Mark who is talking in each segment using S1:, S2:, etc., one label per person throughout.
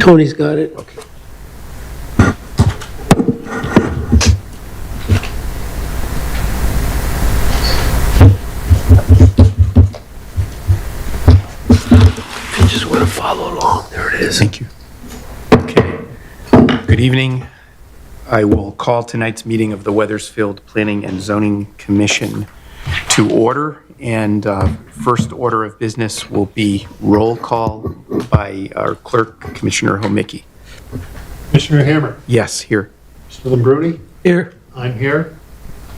S1: Tony's got it.
S2: Okay.
S1: If you just want to follow along, there it is.
S2: Thank you. Okay. Good evening. I will call tonight's meeting of the Wethersfield Planning and Zoning Commission to order. And first order of business will be roll call by our clerk, Commissioner Homicki.
S3: Commissioner Hammer.
S2: Yes, here.
S3: Mr. Lambruni.
S1: Here.
S3: I'm here.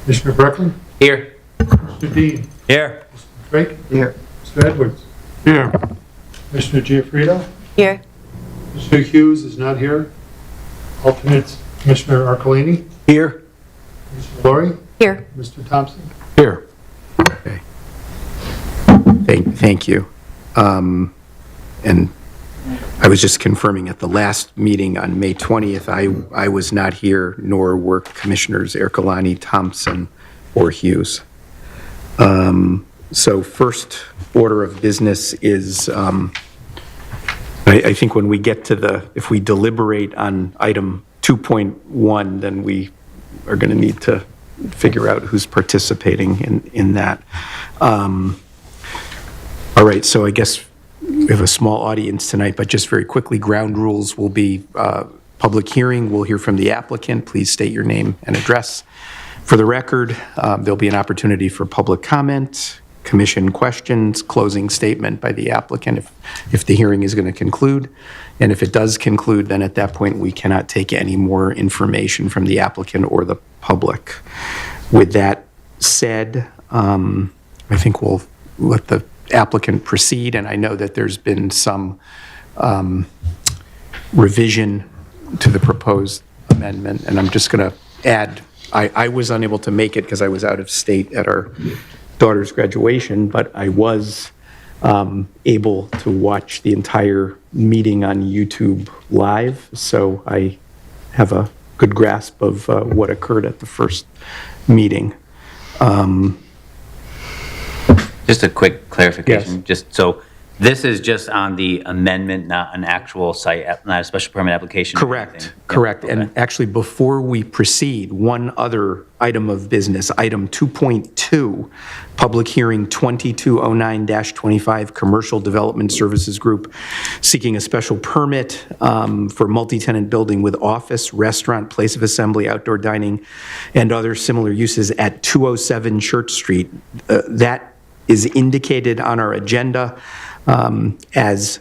S3: Commissioner Brecklin.
S4: Here.
S3: Mr. Dean.
S4: Here.
S3: Mr. Drake.
S4: Here.
S3: Mr. Edwards.
S1: Here.
S3: Commissioner Giuffredo.
S5: Here.
S3: Mr. Hughes is not here. Alternates, Commissioner Arcolini.
S1: Here.
S3: Mr. Laurie.
S5: Here.
S3: Mr. Thompson.
S1: Here.
S2: Okay. Thank you. And I was just confirming at the last meeting on May 20th, I was not here, nor were Commissioners Ercolani, Thompson, or Hughes. So first order of business is, I think when we get to if we deliberate on item 2.1, then we are going to need to figure out who's participating in that. All right, so I guess we have a small audience tonight, but just very quickly, ground rules will be public hearing. We'll hear from the applicant. Please state your name and address. For the record, there'll be an opportunity for public comment, commission questions, closing statement by the applicant if the hearing is going to conclude. And if it does conclude, then at that point, we cannot take any more information from the applicant or the public. With that said, I think we'll let the applicant proceed, and I know that there's been some revision to the proposed amendment, and I'm just going to add, I was unable to make it because I was out of state at our daughter's graduation, but I was able to watch the entire meeting on YouTube live, so I have a good grasp of what occurred at the first meeting.
S4: Just a quick clarification.
S2: Yes.
S4: Just so this is just on the amendment, not an actual site, not a special permit application.
S2: Correct, correct.
S4: Okay.
S2: And actually, before we proceed, one other item of business, item 2.2, public hearing 2209-25, Commercial Development Services Group, seeking a special permit for multi-tenant building with office, restaurant, place of assembly, outdoor dining, and other similar uses at 207 Church Street. That is indicated on our agenda as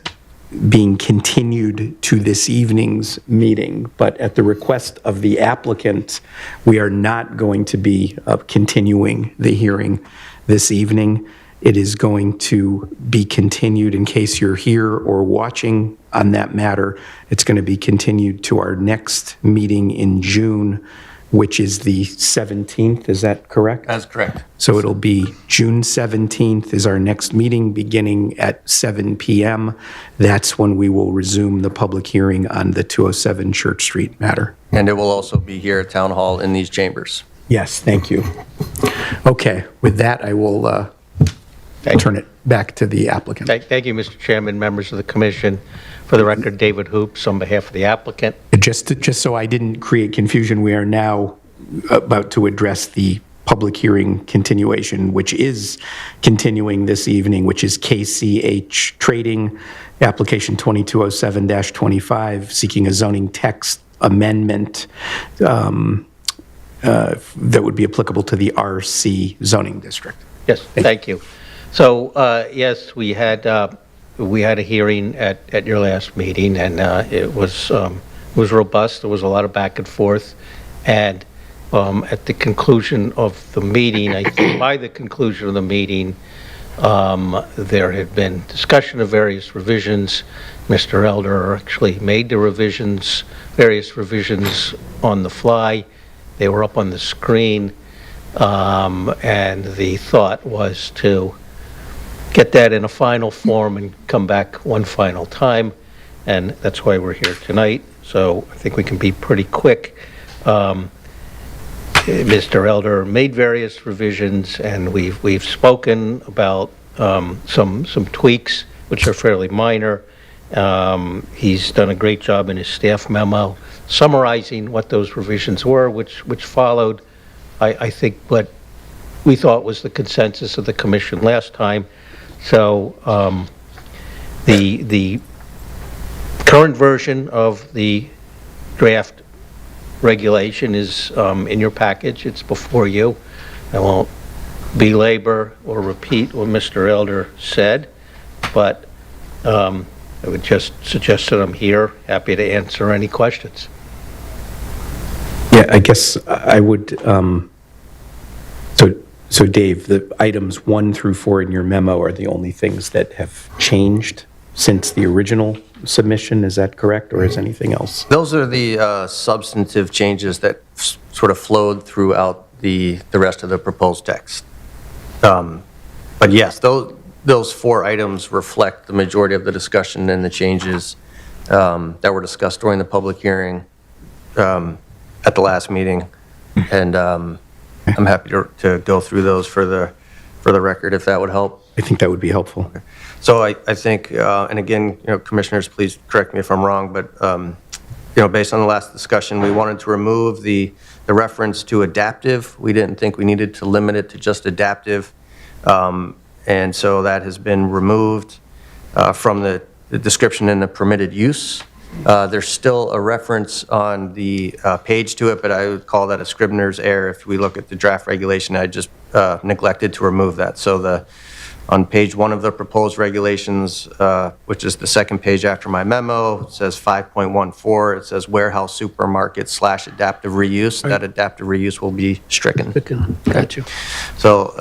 S2: being continued to this evening's meeting, but at the request of the applicant, we are not going to be continuing the hearing this evening. It is going to be continued, in case you're here or watching on that matter, it's going to be continued to our next meeting in June, which is the 17th, is that correct?
S6: That's correct.
S2: So it'll be June 17th is our next meeting, beginning at 7 p.m. That's when we will resume the public hearing on the 207 Church Street matter.
S6: And it will also be here at Town Hall in these chambers.
S2: Yes, thank you. Okay, with that, I will turn it back to the applicant.
S7: Thank you, Mr. Chairman, members of the commission. For the record, David Hoops on behalf of the applicant.
S2: Just so I didn't create confusion, we are now about to address the public hearing continuation, which is continuing this evening, which is KCH Trading, application 2207-25, seeking a zoning text amendment that would be applicable to the RC zoning district.
S7: Yes, thank you. So, yes, we had a hearing at your last meeting, and it was robust. There was a lot of back and forth, and at the conclusion of the meeting, I think by the conclusion of the meeting, there had been discussion of various revisions. Mr. Elder actually made the revisions, various revisions on the fly. They were up on the screen, and the thought was to get that in a final form and come back one final time, and that's why we're here tonight. So I think we can be pretty quick. Mr. Elder made various revisions, and we've spoken about some tweaks, which are fairly minor, He's done a great job in his staff memo summarizing what those revisions were, which followed, I think, what we thought was the consensus of the commission last time. So the current version of the draft regulation is in your package. It's before you. I won't belabor or repeat what Mr. Elder said, but I would just suggest that I'm here, happy to answer any questions.
S2: Yeah, I guess I would, so Dave, the items 1 through 4 in your memo are the only things that have changed since the original submission, is that correct, or is anything else?
S6: Those are the substantive changes that sort of flowed throughout the rest of the proposed text. But yes, those 4 items reflect the majority of the discussion and the changes that were discussed during the public hearing at the last meeting. And I'm happy to go through those for the record, if that would help.
S2: I think that would be helpful.
S6: So I think, and again, commissioners, please correct me if I'm wrong, but based on the last discussion, we wanted to remove the reference to adaptive. We didn't think we needed to limit it to just adaptive, and so that has been removed from the description in the permitted use. There's still a reference on the page to it, but I would call that a Scribner's error. If we look at the draft regulation, I just neglected to remove that. So on page 1 of the proposed regulations, which is the second page after my memo, it says 5.14, it says warehouse supermarket / adaptive reuse. That adaptive reuse will be stricken.
S2: Got you.
S6: So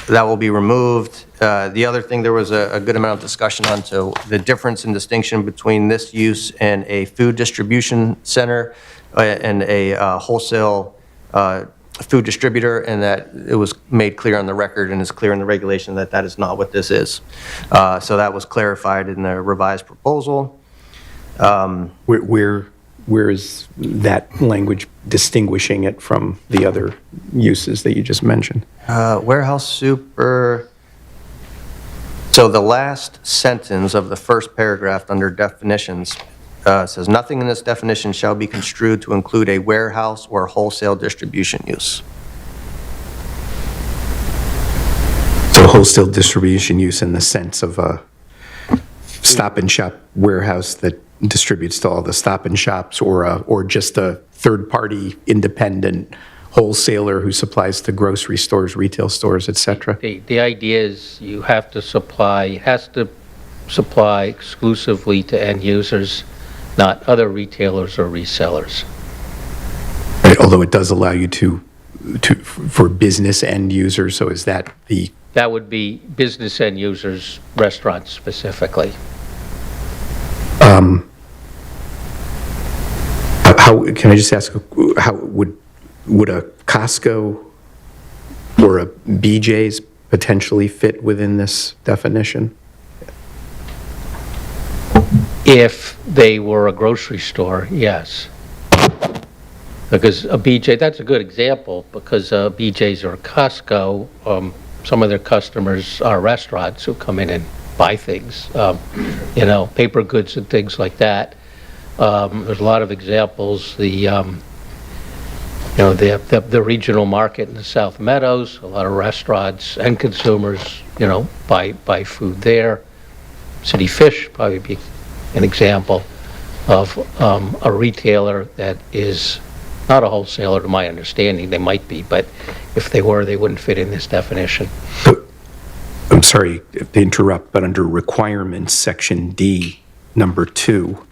S6: that will be removed. The other thing, there was a good amount of discussion on the difference and distinction between this use and a food distribution center and a wholesale food distributor, and that it was made clear on the record and is clear in the regulation that that is not what this is. So that was clarified in the revised proposal.
S2: Where is that language distinguishing it from the other uses that you just mentioned?
S6: Warehouse super. So the last sentence of the first paragraph under definitions says, nothing in this definition shall be construed to include a warehouse or wholesale distribution use.
S2: So wholesale distribution use in the sense of a Stop and Shop warehouse that distributes to all the Stop and Shops, or just a third-party independent wholesaler who supplies to grocery stores, retail stores, et cetera.
S7: The idea is you have to supply exclusively to end users, not other retailers or resellers.
S2: Right, although it does allow you to for business end users, so is that the...
S7: That would be business end users, restaurants specifically.
S2: How can I just ask, how would a Costco or a BJ's potentially fit within this definition?
S7: If they were a grocery store, yes. Because a BJ, that's a good example, because BJ's or Costco, some of their customers are restaurants who come in and buy things, paper goods and things like that. There's a lot of examples. The regional market in the South Meadows, a lot of restaurants and consumers, buy food there. City Fish probably be an example of a retailer that is not a wholesaler, to my understanding. They might be, but if they were, they wouldn't fit in this definition.
S2: I'm sorry to interrupt, but under requirements, section D, number 2,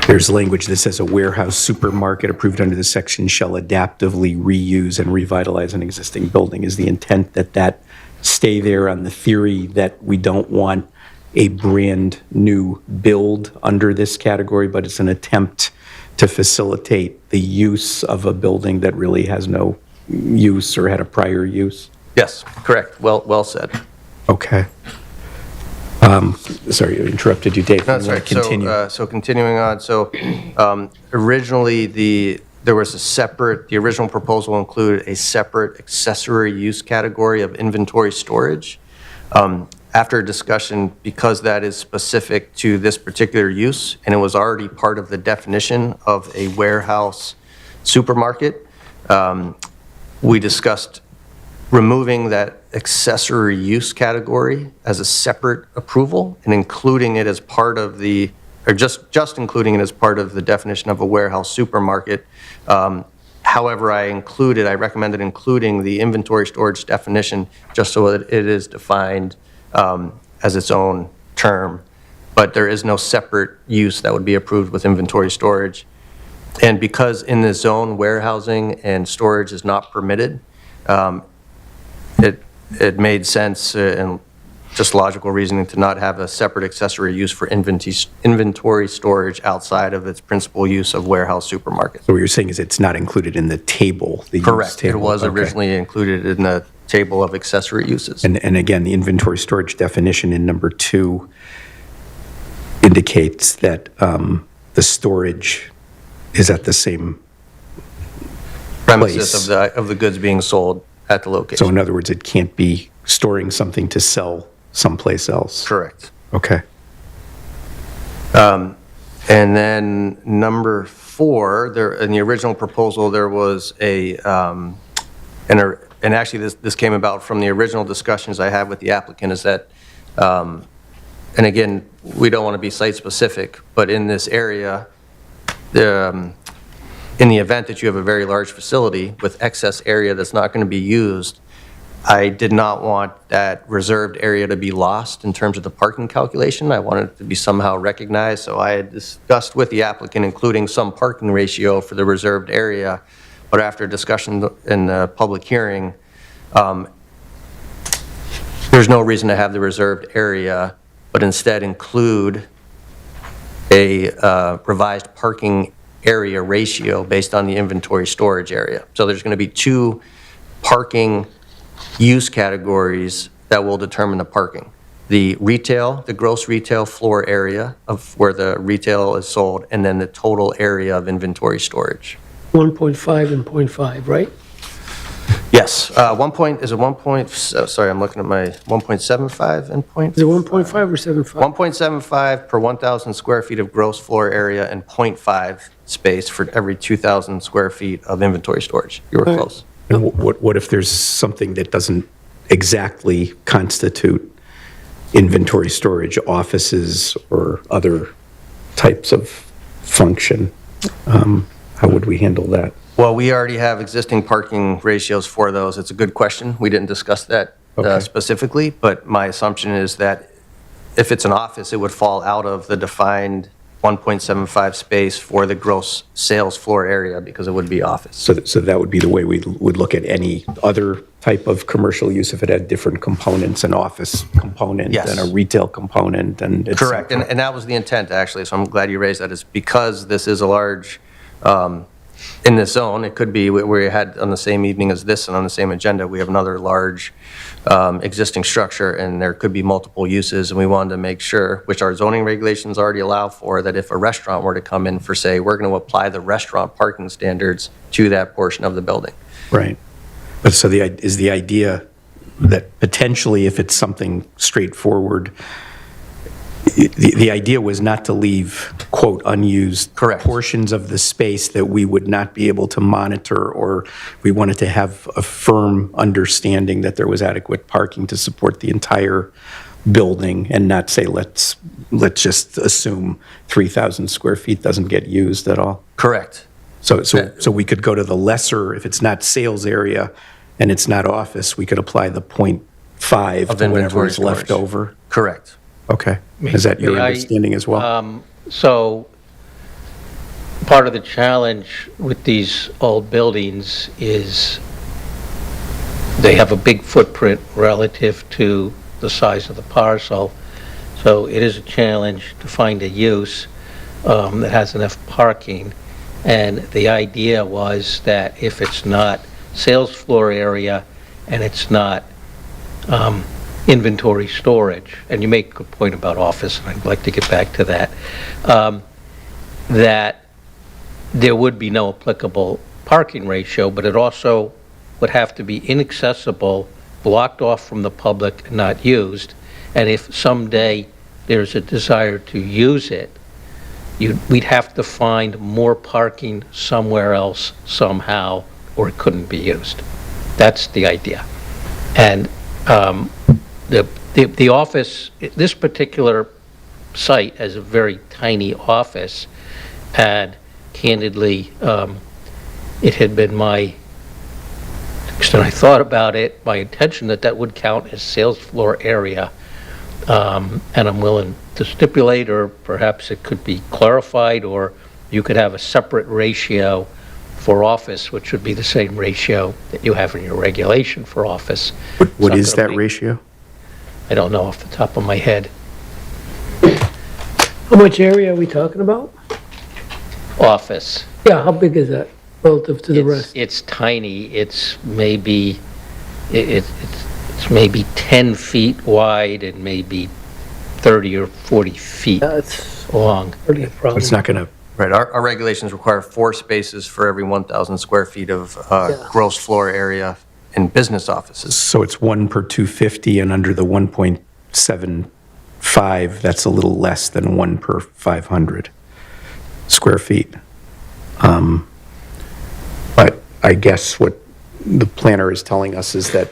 S2: there's language that says a warehouse supermarket approved under this section shall adaptively reuse and revitalize an existing building. Is the intent that stay there on the theory that we don't want a brand new build under this category, but it's an attempt to facilitate the use of a building that really has no use or had a prior use?
S6: Yes, correct. Well said.
S2: Okay. Sorry, I interrupted you, Dave.
S6: That's right.
S2: Continue.
S6: So continuing on, originally there was the original proposal included a separate accessory use category of inventory storage. After discussion, because that is specific to this particular use, and it was already part of the definition of a warehouse supermarket, we discussed removing that accessory use category as a separate approval and including it as part of the, or just including it as part of the definition of a warehouse supermarket. However, I recommended including the inventory storage definition just so that it is defined as its own term. But there is no separate use that would be approved with inventory storage. And because in this zone, warehousing and storage is not permitted, it made sense and just logical reasoning to not have a separate accessory use for inventory storage outside of its principal use of warehouse supermarket.
S2: So what you're saying is it's not included in the table? The use
S6: Correct. It
S2: table.
S6: was
S2: Okay.
S6: originally included in the table of accessory uses.
S2: And again, the inventory storage definition in number 2 indicates that the storage is at the same
S6: Premises
S2: place.
S6: of the goods being sold at the location.
S2: So in other words, it can't be storing something to sell someplace else?
S6: Correct.
S2: Okay.
S6: And then number 4, there, in the original proposal, there was and actually this came about from the original discussions I had with the applicant, is that, and again, we don't want to be site specific, but in this area, in the event that you have a very large facility with excess area that's not going to be used, I did not want that reserved area to be lost in terms of the parking calculation. I wanted it to be somehow recognized, so I had discussed with the applicant including some parking ratio for the reserved area, but after discussion in the public hearing, there's no reason to have the reserved area, but instead include a revised parking area ratio based on the inventory storage area. So there's going to be 2 parking use categories that will determine the parking. The retail, the gross retail floor area of where the retail is sold, and then the total area of inventory storage.
S1: 1.5 and 0.5, right?
S6: Yes, sorry, I'm looking at my 1.75 and point.
S1: Is it 1.5 or 7.5?
S6: 1.75 per 1,000 square feet of gross floor area and 0.5 space for every 2,000 square feet of inventory storage. You were
S1: All right.
S6: close.
S2: And what if there's something that doesn't exactly constitute inventory storage, offices or other types of function? How would we handle that?
S6: Well, we already have existing parking ratios for those. It's a good question. We didn't discuss that
S2: Okay.
S6: specifically, but my assumption is that if it's an office, it would fall out of the defined 1.75 space for the gross sales floor area because it would be office.
S2: So that would be the way we would look at any other type of commercial use if it had different components, an office component
S6: Yes.
S2: and a retail component and et
S6: Correct,
S2: cetera.
S6: and that was the intent, actually, so I'm glad you raised that, is because this is a large, in this zone, it could be, we had on the same evening as this and on the same agenda, we have another large existing structure, and there could be multiple uses, and we wanted to make sure, which our zoning regulations already allow for, that if a restaurant were to come in for, say, we're going to apply the restaurant parking standards to that portion of the building.
S2: Right. But so is the idea that potentially if it's something straightforward, the idea was not to leave, quote, unused
S6: Correct.
S2: portions of the space that we would not be able to monitor, or we wanted to have a firm understanding that there was adequate parking to support the entire building and not say, let's just assume 3,000 square feet doesn't get used at all.
S6: Correct.
S2: So we could go to the lesser, if it's not sales area and it's not office, we could apply the 0.5
S6: Of
S2: to whatever
S6: inventory
S2: is left
S6: storage.
S2: over.
S6: Correct.
S2: Okay. Is that your
S7: May I,
S2: understanding as well?
S7: So, part of the challenge with these old buildings is they have a big footprint relative to the size of the parcel. So it is a challenge to find a use that has enough parking. And the idea was that if it's not sales floor area and it's not inventory storage, and you make a good point about office, and I'd like to get back to that, that there would be no applicable parking ratio, but it also would have to be inaccessible, blocked off from the public, and not used. And if someday there's a desire to use it, we'd have to find more parking somewhere else somehow, or it couldn't be used. That's the idea. And the office, this particular site has a very tiny office, and candidly, it had been my, to the extent I thought about it, my intention that would count as sales floor area. And I'm willing to stipulate, or perhaps it could be clarified, or you could have a separate ratio for office, which would be the same ratio that you have in your regulation for office.
S2: What is that ratio?
S7: I don't know off the top of my head.
S1: How much area are we talking about?
S7: Office.
S1: Yeah, how big is that relative to the rest?
S7: It's tiny. It's maybe, it's maybe 10 feet wide and maybe 30 or 40 feet
S1: That's
S7: long.
S1: hardly a problem.
S2: It's not going to,
S6: Right, our regulations require 4 spaces for every 1,000 square feet of gross floor area in business offices.
S2: so it's 1 per 250, and under the 1.75, that's a little less than 1 per 500 square feet. But I guess what the planner is telling us is that,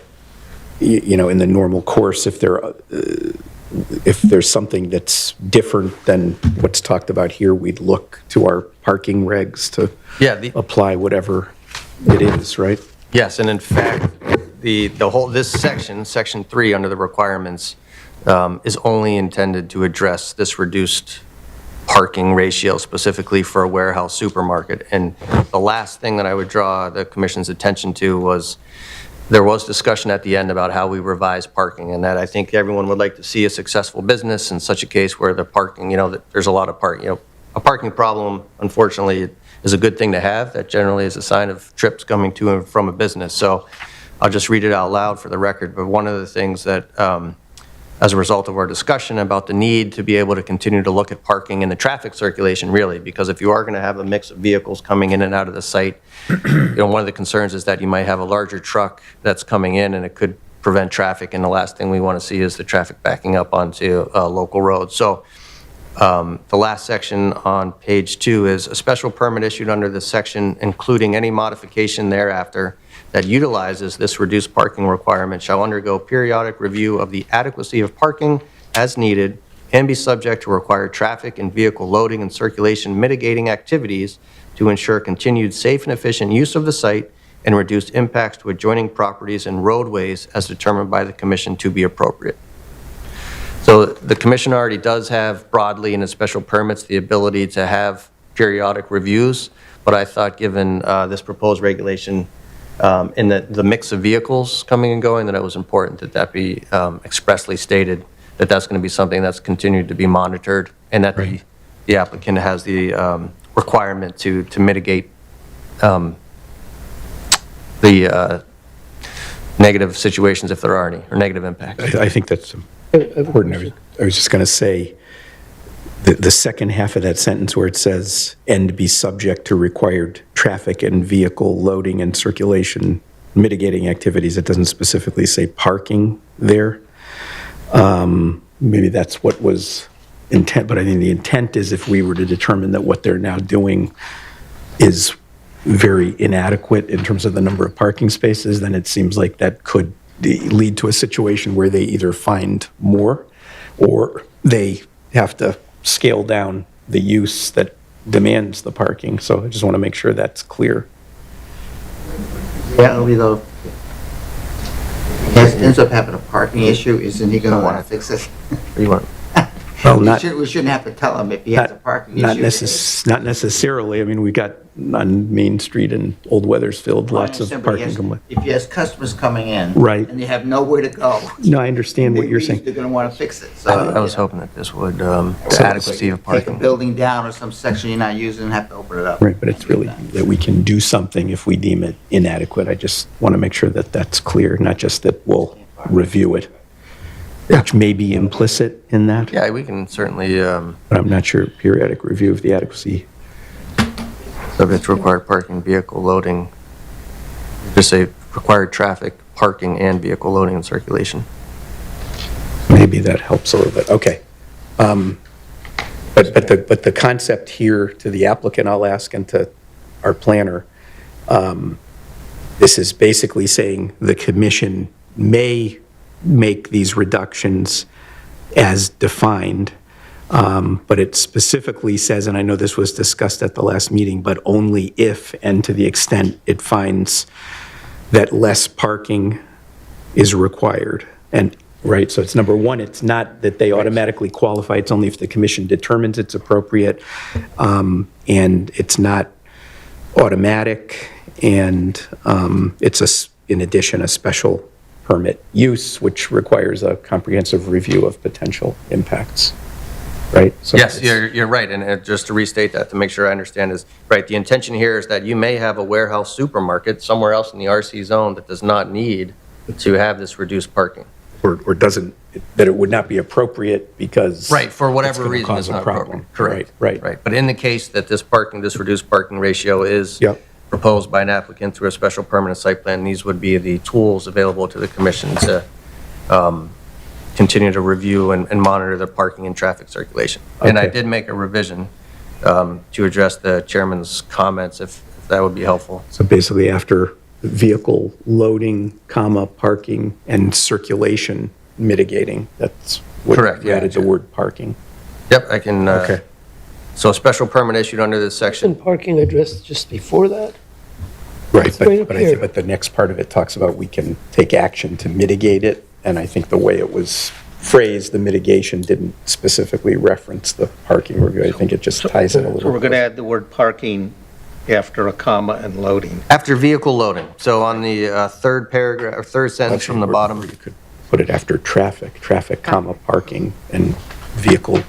S2: in the normal course, if there's something that's different than what's talked about here, we'd look to our parking regs to apply whatever it is, right?
S6: Yes, and in fact, this section 3 under the requirements, is only intended to address this reduced parking ratio specifically for a warehouse supermarket. And the last thing that I would draw the commission's attention to was there was discussion at the end about how we revise parking, and that I think everyone would like to see a successful business in such a case where the parking, that there's a lot of parking. A parking problem, unfortunately, is a good thing to have. That generally is a sign of trips coming to and from a business. So I'll just read it out loud for the record. But one of the things that, as a result of our discussion about the need to be able to continue to look at parking and the traffic circulation, really, because if you are going to have a mix of vehicles coming in and out of the site, one of the concerns is that you might have a larger truck that's coming in and it could prevent traffic, and the last thing we want to see is the traffic backing up onto local roads. So the last section on page 2 is a special permit issued under this section, including any modification thereafter that utilizes this reduced parking requirement shall undergo periodic review of the adequacy of parking as needed and be subject to required traffic and vehicle loading and circulation mitigating activities to ensure continued safe and efficient use of the site and reduce impacts to adjoining properties and roadways as determined by the commission to be appropriate. So the commission already does have broadly in its special permits the ability to have periodic reviews, but I thought given this proposed regulation in the mix of vehicles coming and going, that it was important that be expressly stated that that's going to be something that's continued to be monitored, and that the applicant has the requirement to mitigate the negative situations, if there are any, or negative impacts.
S2: I think that's important. I was just going to say, the second half of that sentence where it says, and be subject to required traffic and vehicle loading and circulation mitigating activities, it doesn't specifically say parking there. Maybe that's what was intent, but I think the intent is if we were to determine that what they're now doing is very inadequate in terms of the number of parking spaces, then it seems like that could lead to a situation where they either find more or they have to scale down the use that demands the parking. So I just want to make sure that's clear.
S5: Yeah, though, if he ends up having a parking issue, isn't he gonna wanna fix it?
S6: You want?
S2: Well,
S5: We shouldn't have to tell him if he has a parking issue.
S2: Not necessarily. I mean, we got on Main Street in Old Wethersfield, lots of parking complaints.
S5: If he has customers coming in.
S2: Right.
S5: And they have nowhere to go.
S2: No, I understand what you're saying.
S5: They're gonna wanna fix it, so.
S6: I was hoping that this would, the adequacy of
S5: Take a
S6: parking.
S5: building down or some section you're not using and have to open it up.
S2: Right, but it's really that we can do something if we deem it inadequate. I just want to make sure that that's clear, not just that we'll review it, which may be implicit in that,
S6: Yeah, we can certainly,
S2: but I'm not sure. Periodic review of the adequacy.
S6: subject to required parking, vehicle loading, just say required traffic, parking, and vehicle loading and circulation.
S2: Maybe maybe that helps a little bit, okay. But the concept here to the applicant, I'll ask, and to our planner, this is basically saying the commission may make these reductions as defined, but it specifically says, and I know this was discussed at the last meeting, but only if and to the extent it finds that less parking is required. And, right, so it's number one, it's not that they automatically qualify, it's only if the commission determines it's appropriate, and it's not automatic, and it's, in addition, a special permit use, which requires a comprehensive review of potential impacts, right? So
S6: Yes,
S2: it's-
S6: you're right, and just to restate that, to make sure I understand is, right, the intention here is that you may have a warehouse supermarket somewhere else in the RC zone that does not need to have this reduced parking.
S2: or doesn't, that it would not be appropriate because.
S6: Right, for
S2: it's
S6: whatever
S2: gonna
S6: reason,
S2: cause
S6: it's
S2: a
S6: not
S2: problem.
S6: appropriate. Correct.
S2: Right.
S6: Right, but in the case that this reduced parking ratio is
S2: Yep.
S6: proposed by an applicant through a special permanent site plan, these would be the tools available to the commission to continue to review and monitor the parking and traffic circulation. And I
S2: Okay.
S6: did make a revision to address the chairman's comments, if that would be helpful.
S2: So basically, after vehicle loading, comma, parking, and circulation mitigating, that's what
S6: Correct,
S2: you
S6: yeah.
S2: added the word parking.
S6: Yep, I can,
S2: Okay.
S6: so a special permit issued under this section.
S1: Isn't parking addressed just before that?
S2: Right,
S1: It's right up
S2: but I think,
S1: here.
S2: but the next part of it talks about we can take action to mitigate it, and I think the way it was phrased, the mitigation didn't specifically reference the parking review. I think it just ties in a little.
S7: So we're going to add the word parking after a comma and loading.
S6: After vehicle loading, so on the third paragraph, or third sentence from the bottom.
S2: You could put it after traffic, comma, parking, and vehicle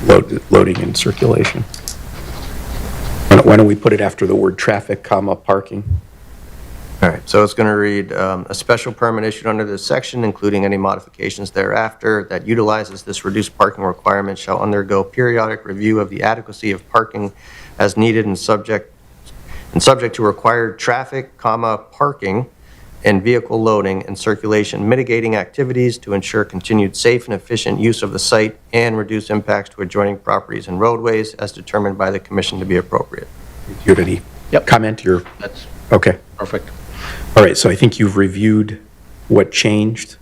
S2: loading and circulation. Why don't we put it after the word traffic, comma, parking?
S6: All right, so it's going to read, a special permit issued under this section, including any modifications thereafter, that utilizes this reduced parking requirement shall undergo periodic review of the adequacy of parking as needed and subject to required traffic, comma, parking, and vehicle loading and circulation mitigating activities to ensure continued safe and efficient use of the site and reduce impacts to adjoining properties and roadways as determined by the commission to be appropriate.
S2: You had any
S7: Yep.
S2: comment?
S7: That's
S2: Okay.
S7: perfect.
S2: All right, so I think you've reviewed what changed.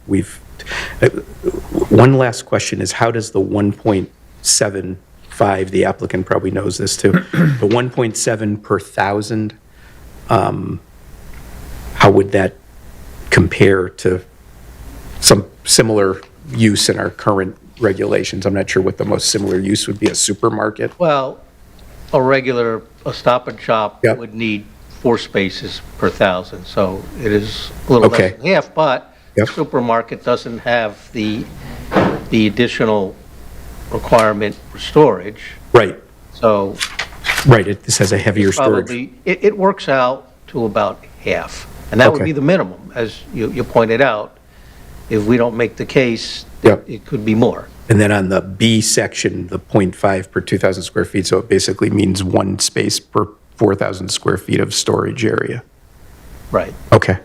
S2: One last question is, how does the 1.75, the applicant probably knows this too, the 1.7 per thousand, how would that compare to some similar use in our current regulations? I'm not sure what the most similar use would be, a supermarket?
S7: Well, a Stop and Shop
S2: Yep.
S7: would need 4 spaces per 1,000, so it is a little
S2: Okay.
S7: less than half, but
S2: Yep.
S7: supermarket doesn't have the additional requirement for storage,
S2: Right,
S7: so
S2: right, this has a heavier storage.
S7: probably, it works out to about half. And that would
S2: Okay.
S7: be the minimum, as you pointed out. If we don't make the case,
S2: Yep.
S7: it could be more.
S2: And then on the B section, the 0.5 per 2,000 square feet, so it basically means 1 space per 4,000 square feet of storage area.
S7: Right.
S2: Okay.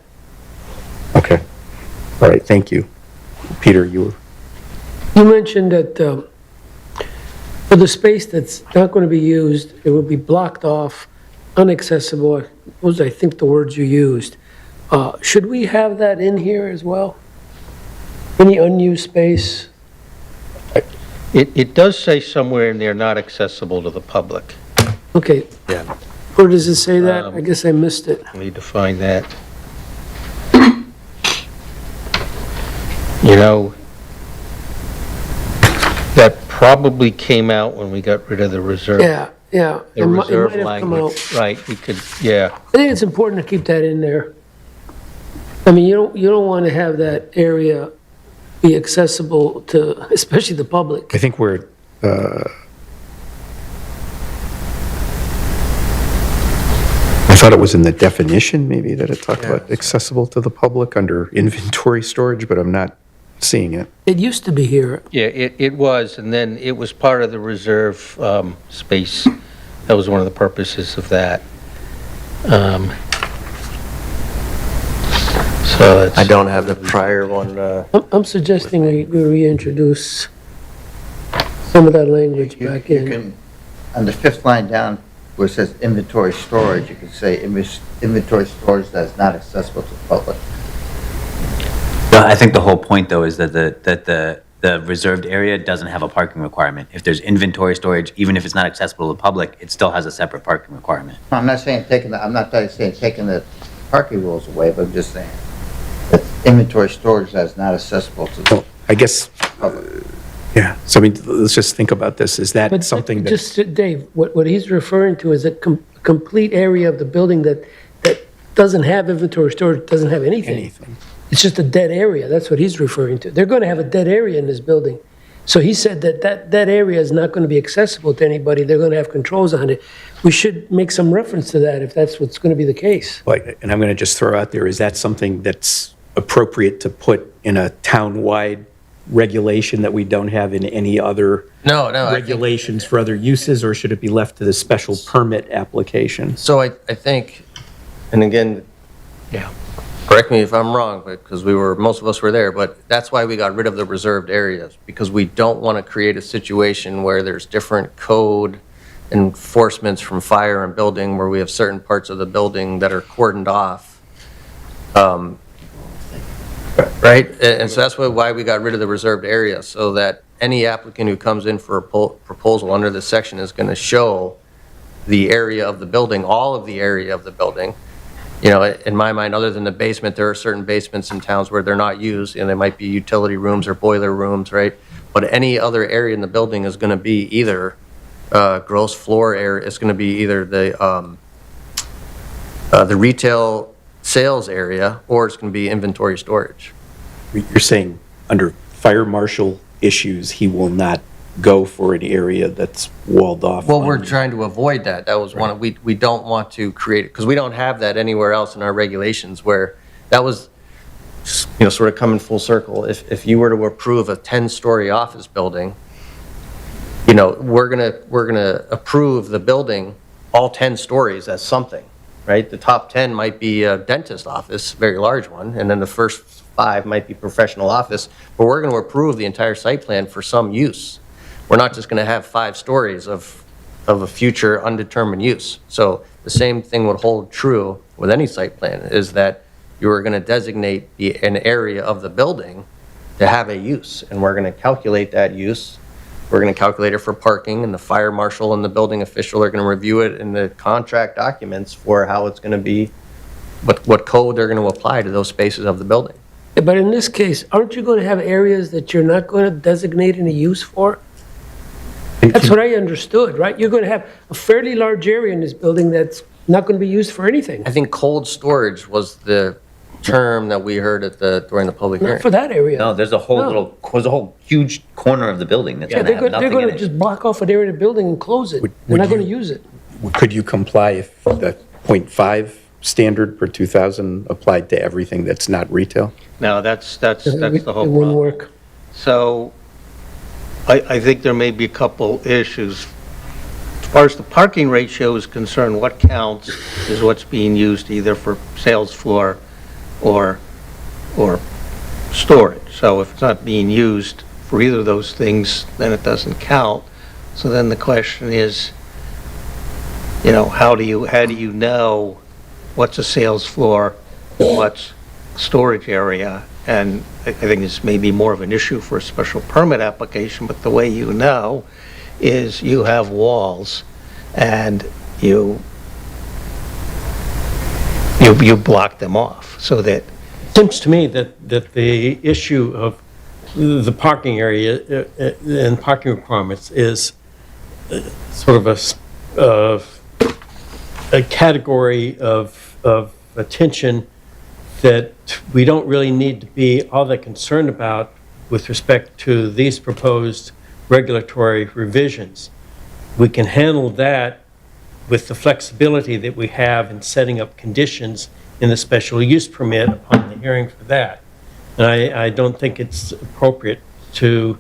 S2: Okay. All right, thank you. Peter, you were,
S1: You mentioned that for the space that's not going to be used, it will be blocked off, inaccessible. Those are, I think, the words you used. Should we have that in here as well? Any unused space?
S7: It does say somewhere in there, not accessible to the public.
S1: Okay.
S6: Yeah.
S1: Where does it say that? I guess I missed it.
S7: Let me define that. You know, that probably came out when we got rid of the reserve.
S1: Yeah.
S7: The
S1: It might
S7: reserve
S1: have come out.
S7: language, right, we could, yeah.
S1: I think it's important to keep that in there. I mean, you don't want to have that area be accessible to, especially the public.
S2: I think we're, I thought it was in the definition, maybe, that it talked about accessible to the public under inventory storage, but I'm not seeing it.
S1: It used to be here.
S7: Yeah, it was, and then it was part of the reserve space. That was one of the purposes of that. So So it's.
S6: I don't have the prior one.
S1: I'm suggesting we reintroduce some of that language
S5: You
S1: back
S5: you
S1: in.
S5: can, on the fifth line down, where it says inventory storage, you can say inventory storage that is not accessible to the public.
S4: Well, I think the whole point, though, is that the reserved area doesn't have a parking requirement. If there's inventory storage, even if it's not accessible to the public, it still has a separate parking requirement.
S5: I'm not saying I'm not saying taking the parking rules away, but I'm just saying that inventory storage that is not accessible to the
S2: Well, I guess,
S5: public.
S2: yeah, so I mean, let's just think about this. Is that
S1: But
S2: something that,
S1: just, Dave, what he's referring to is a complete area of the building that doesn't have inventory storage, doesn't have anything.
S2: anything?
S1: It's just a dead area. That's what he's referring to. They're going to have a dead area in this building. So he said that area is not going to be accessible to anybody. They're going to have controls on it. We should make some reference to that if that's what's going to be the case.
S2: Like, and I'm going to just throw out there, is that something that's appropriate to put in a town-wide regulation that we don't have in any other
S6: No, I think-
S2: regulations for other uses, or should it be left to the special permit application?
S6: So I think, and again,
S7: Yeah.
S6: correct me if I'm wrong, but, because most of us were there, but that's why we got rid of the reserved areas, because we don't want to create a situation where there's different code enforcements from fire and building, where we have certain parts of the building that are cordoned off. Right? And so that's why we got rid of the reserved area, so that any applicant who comes in for a proposal under this section is going to show the area of the building, all of the area of the building. You know, in my mind, other than the basement, there are certain basements in towns where they're not used, and they might be utility rooms or boiler rooms, right? But any other area in the building is going to be either gross floor area, it's going to be either the retail sales area, or it's going to be inventory storage.
S2: You're saying, under fire marshal issues, he will not go for an area that's walled off?
S6: Well, we're trying to avoid that. That was one, we don't want to create, because we don't have that anywhere else in our regulations, where that was, you know, sort of coming full circle. If you were to approve a 10-story office building, you know, we're gonna approve the building, all 10 stories as something, right? The top 10 might be a dentist office, very large one, and then the first 5 might be professional office, but we're gonna approve the entire site plan for some use. We're not just gonna have 5 stories of a future undetermined use. So the same thing would hold true with any site plan, is that you are gonna designate an area of the building to have a use, and we're gonna calculate that use. We're gonna calculate it for parking, and the fire marshal and the building official are gonna review it in the contract documents for how it's gonna be, what code they're gonna apply to those spaces of the building.
S1: Yeah, but in this case, aren't you going to have areas that you're not going to designate any use for? That's what I understood, right? You're going to have a fairly large area in this building that's not going to be used for anything.
S6: I think cold storage was the term that we heard during the public hearing.
S1: Not for that area.
S4: No, there's a whole huge corner of the building that's
S1: Yeah,
S4: going to have
S1: they're
S4: nothing
S1: going
S4: in
S1: to
S4: it.
S1: just block off an area of the building and close it.
S2: Would
S1: They're not going to
S2: you-
S1: use it.
S2: Could you comply if the .5 standard per 2,000 applied to everything that's not retail?
S7: No, that's the whole
S1: It wouldn't
S7: problem.
S1: work.
S7: So I think there may be a couple issues. As far as the parking ratio is concerned, what counts is what's being used either for sales floor or storage. So if it's not being used for either of those things, then it doesn't count. So then the question is, you know, how do you know what's a sales floor and what's storage area? And I think this may be more of an issue for a special permit application, but the way you know is you have walls and you block them off so that
S8: Seems to me that the issue of the parking area and parking requirements is sort of a category of attention that we don't really need to be all that concerned about with respect to these proposed regulatory revisions. We can handle that with the flexibility that we have in setting up conditions in the special use permit upon the hearing for that. And I don't think it's appropriate to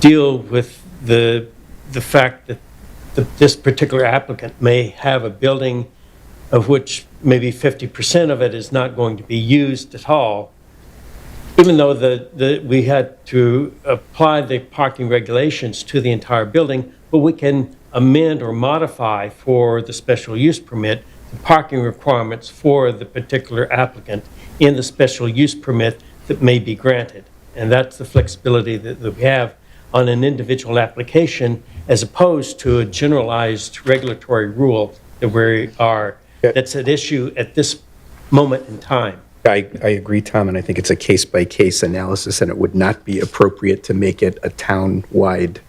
S8: deal with the fact that this particular applicant may have a building of which maybe 50% of it is not going to be used at all, even though we had to apply the parking regulations to the entire building, but we can amend or modify for the special use permit the parking requirements for the particular applicant in the special use permit that may be granted. And that's the flexibility that we have on an individual application as opposed to a generalized regulatory rule that we are, that's at issue at this moment in time.
S2: I agree, Tom, and I think it's a case-by-case analysis, and it would not be appropriate to make it a town-wide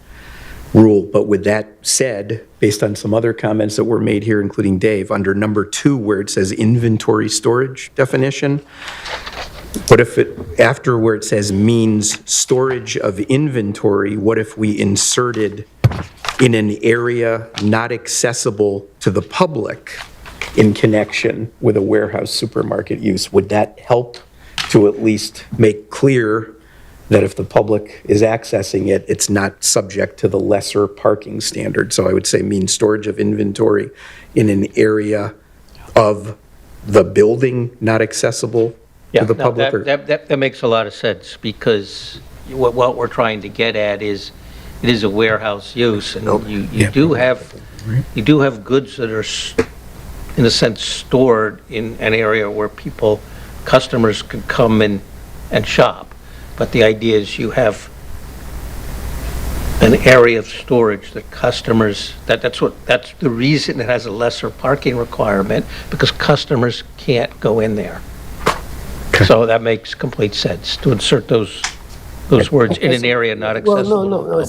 S2: rule. But with that said, based on some other comments that were made here, including Dave, under number 2, where it says inventory storage definition, what if it, after where it says means storage of inventory, what if we inserted in an area not accessible to the public in connection with a warehouse supermarket use? Would that help to at least make clear that if the public is accessing it, it's not subject to the lesser parking standard? So I would say means storage of inventory in an area of the building not accessible to the public?
S7: That makes a lot of sense, because what we're trying to get at is, it is a warehouse use, and you do have goods that are, in a sense, stored in an area where customers could come in and shop. But the idea is you have an area of storage that customers, that's the reason it has a lesser parking requirement, because customers can't go in there. So that makes complete sense to insert those words in an area not accessible.
S1: Well, no,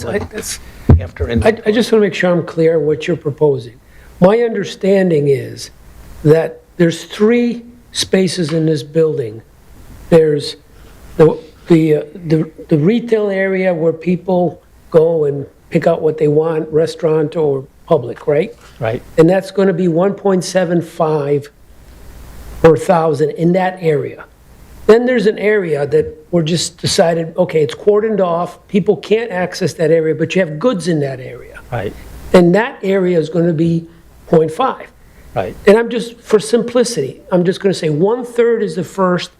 S7: After
S1: I just want to make sure I'm clear what you're proposing. My understanding is that there's 3 spaces in this building. There's the retail area where people go and pick out what they want, restaurant or public, right?
S7: Right.
S1: And that's going to be 1.75 per thousand in that area. Then there's an area that we're just decided, okay, it's cordoned off, people can't access that area, but you have goods in that area.
S7: Right.
S1: And that area is going to be 0.5.
S7: Right.
S1: And I'm just, for simplicity, I'm just going to say 1/3 is the first,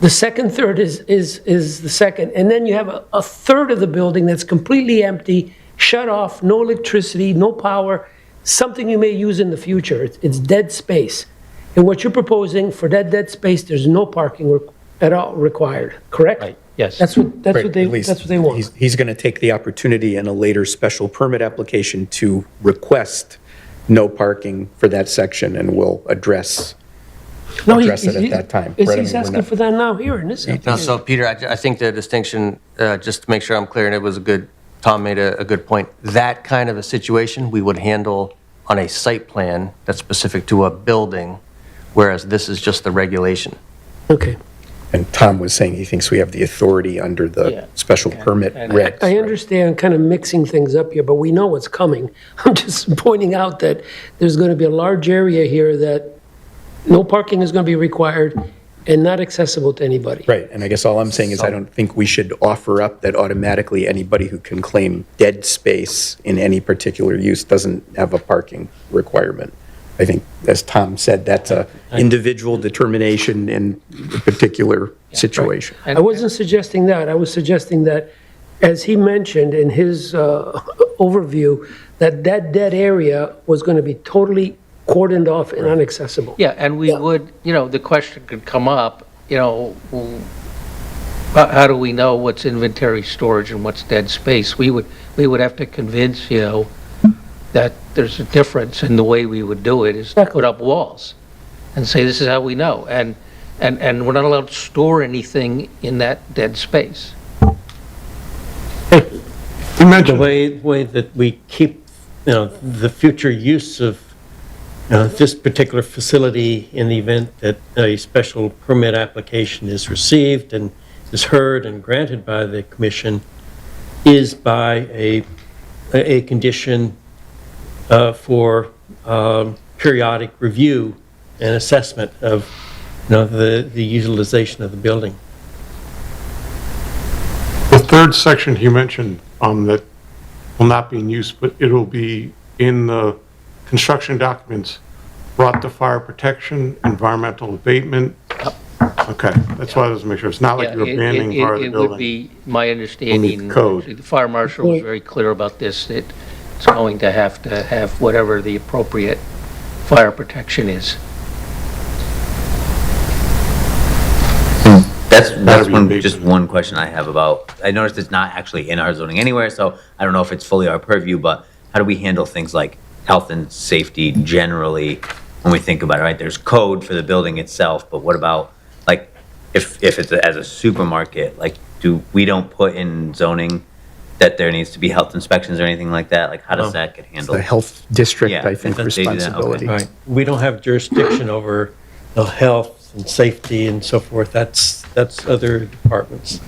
S1: the second third is the second, and then you have a third of the building that's completely empty, shut off, no electricity, no power, something you may use in the future. It's dead space. And what you're proposing for that dead space, there's no parking at all required, correct?
S7: Right, yes.
S1: That's what
S2: Right, at least
S1: they want.
S2: He's going to take the opportunity in a later special permit application to request no parking for that section, and we'll address it at that time.
S1: He's
S2: Right, I mean, we're
S1: asking
S2: not-
S1: for that now here in this.
S6: No, so Peter, I think the distinction, just to make sure I'm clear, and it was Tom made a good point, that kind of a situation we would handle on a site plan that's specific to a building, whereas this is just the regulation.
S1: Okay.
S2: And Tom was saying he thinks we have the authority under the
S7: Yeah.
S2: special permit regs.
S1: I understand kind of mixing things up here, but we know what's coming. I'm just pointing out that there's going to be a large area here that no parking is going to be required and not accessible to anybody.
S2: Right, and I guess all I'm saying is I don't think we should offer up that automatically anybody who can claim dead space in any particular use doesn't have a parking requirement. I think, as Tom said, that's a individual determination in a particular situation.
S1: I wasn't suggesting that. I was suggesting that, as he mentioned in his overview, that dead area was going to be totally cordoned off and inaccessible.
S7: Yeah, and we would, the question could come up, how do we know what's inventory storage and what's dead space? We would have to convince, that there's a difference, in the way we would do it is to put up walls and say, this is how we know. And we're not allowed to store anything in that dead space.
S3: You
S8: The
S3: mentioned,
S8: way that we keep, the future use of this particular facility in the event that a special permit application is received and is heard and granted by the commission is by a condition for periodic review and assessment of the utilization of the building.
S3: the third section he mentioned, that will not be in use, but it'll be in the construction documents. brought to fire protection, environmental abatement? Okay, that's why I was making sure. It's not like
S7: Yeah,
S3: you're abandoning part of the
S7: It would
S3: building.
S7: be my understanding,
S3: code.
S7: actually, the fire marshal was very clear about this, that it's going to have whatever the appropriate fire protection is.
S4: That's
S3: That'll be a big
S4: just
S3: one.
S4: one question I have about, I noticed it's not actually in our zoning anywhere, so I don't know if it's fully our purview, but how do we handle things like health and safety generally when we think about it, right? There's code for the building itself, but what about, like, if it's as a supermarket, like, we don't put in zoning that there needs to be health inspections or anything like that? Like, how does that get handled?
S2: The health district,
S4: Yeah,
S2: I think,
S4: they do that, okay.
S2: responsibility.
S8: Right. We don't have jurisdiction over the health and safety and so forth. That's other departments.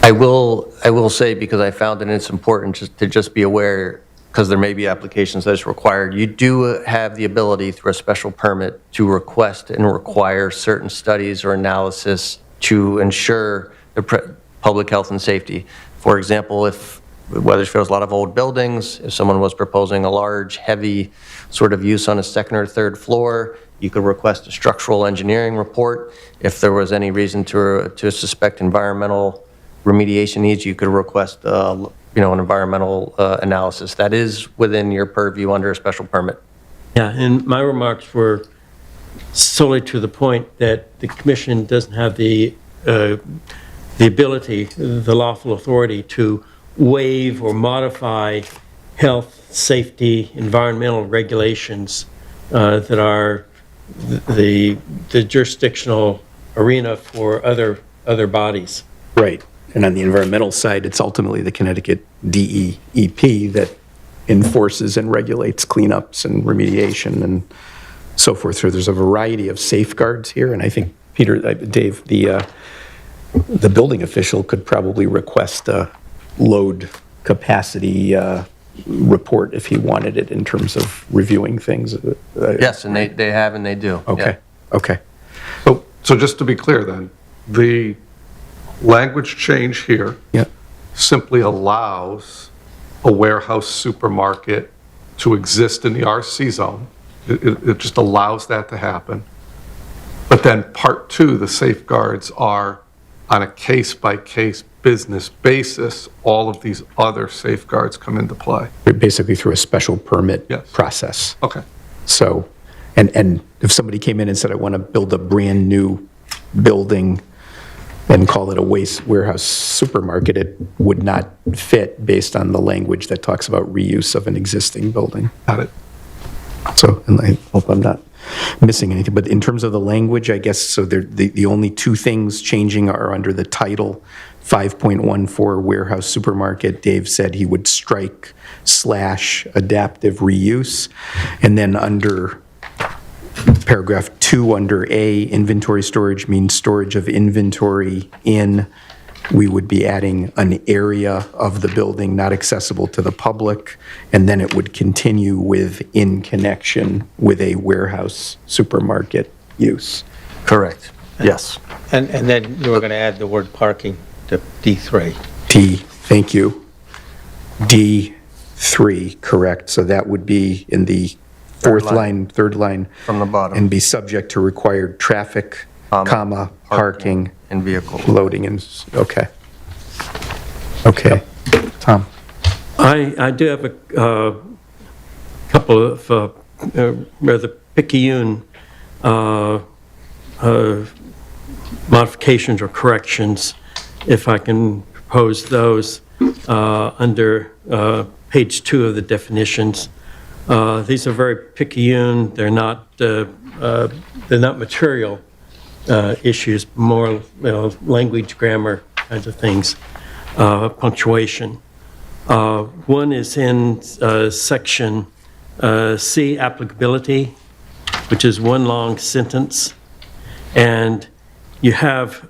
S6: I will say, because I found that it's important to just be aware, because there may be applications that is required, you do have the ability through a special permit to request and require certain studies or analysis to ensure the public health and safety. For example, if Wethersfield has a lot of old buildings, if someone was proposing a large, heavy sort of use on a second or third floor, you could request a structural engineering report. If there was any reason to suspect environmental remediation needs, you could request an environmental analysis. That is within your purview under a special permit.
S8: Yeah, and my remarks were solely to the point that the commission doesn't have the ability, the lawful authority to waive or modify health, safety, environmental regulations that are the jurisdictional arena for other bodies.
S2: Right. And on the environmental side, it's ultimately the Connecticut DEP that enforces and regulates cleanups and remediation and so forth. So there's a variety of safeguards here, and I think, Dave, the building official could probably request a load capacity report if he wanted it in terms of reviewing things.
S6: Yes, and they have and they do.
S2: Okay, okay.
S3: So just to be clear then, the language change here
S2: Yeah.
S3: simply allows a warehouse supermarket to exist in the RC zone. It just allows that to happen. But then part two, the safeguards are on a case-by-case business basis, all of these other safeguards come into play.
S2: Basically through a special permit
S3: Yes.
S2: process.
S3: Okay.
S2: So, and if somebody came in and said, I want to build a brand-new building and call it a warehouse supermarket, it would not fit based on the language that talks about reuse of an existing building.
S3: Got it.
S2: So, and I hope I'm not missing anything, but in terms of the language, I guess, so the only two things changing are under the title 5.14 warehouse supermarket. Dave said he would strike / adaptive reuse. And then under paragraph 2 under A, inventory storage means storage of inventory in, we would be adding an area of the building not accessible to the public, and then it would continue with in connection with a warehouse supermarket use.
S6: Correct. Yes.
S7: And then you were going to add the word parking to D3.
S2: Thank you. D3, correct. So that would be in the third line.
S6: From the bottom.
S2: And be subject to required traffic, comma, parking,
S6: And vehicle.
S2: loading, and, okay. Okay. Tom?
S8: I do have a couple of rather picayune modifications or corrections, if I can propose those, under page 2 of the definitions. These are very picayune. They're not material issues, more language, grammar kinds of things, punctuation. One is in section C, applicability, which is one long sentence. And you have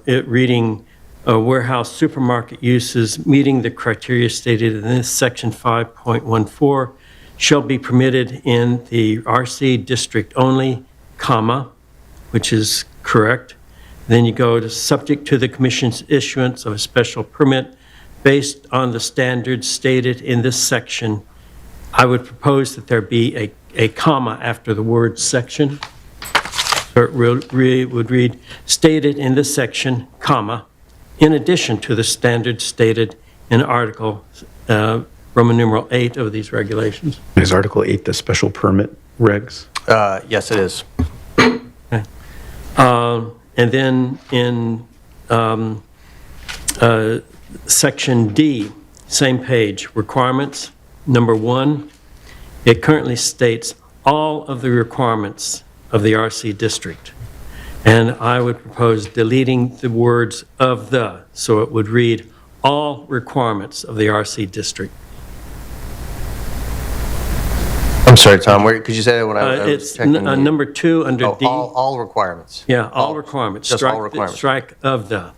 S8: it reading warehouse supermarket uses meeting the criteria stated in this section 5.14 shall be permitted in the RC district only, comma, which is correct. Then you go to subject to the commission's issuance of a special permit based on the standards stated in this section I would propose that there be a comma after the word section. So it would read, stated in this section, comma, in addition to the standards stated in Article Roman numeral 8 of these regulations.
S2: Is Article 8 the special permit regs?
S6: Yes, it is.
S8: Okay. And then in Section D, same page, requirements, number 1, it currently states all of the requirements of the RC district. And I would propose deleting the words of the, so it would read all requirements of the RC district.
S6: I'm sorry, Tom, could you say that when I was
S8: It's
S6: checking?
S8: number 2 under
S6: Oh,
S8: D.
S6: all requirements.
S8: Yeah, all requirements.
S6: Just all requirements.
S8: Strike of the.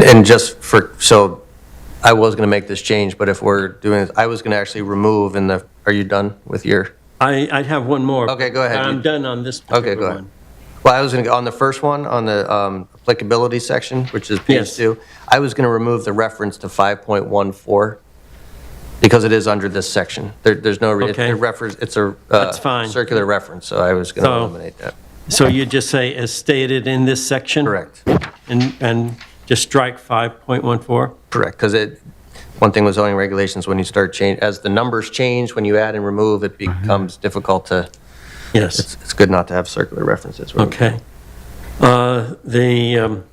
S6: And just so I was going to make this change, but if we're doing this, I was going to actually remove are you done with your?
S8: I'd have one more.
S6: Okay, go ahead.
S8: I'm done on this
S6: Okay,
S8: particular
S6: go ahead.
S8: one.
S6: Well, I was going to go on the first one, on the applicability section, which is page
S8: Yes.
S6: 2. I was going to remove the reference to 5.14 because it is under this section. There's no,
S8: Okay.
S6: it's a
S8: That's fine.
S6: circular reference, so I was going to
S8: So-
S6: eliminate that.
S8: So you just say as stated in this section?
S6: Correct.
S8: And just strike 5.14?
S6: Correct, because one thing with zoning regulations, when you start as the numbers change, when you add and remove, it becomes difficult to,
S8: Yes.
S6: it's good not to have circular references.
S8: Okay. The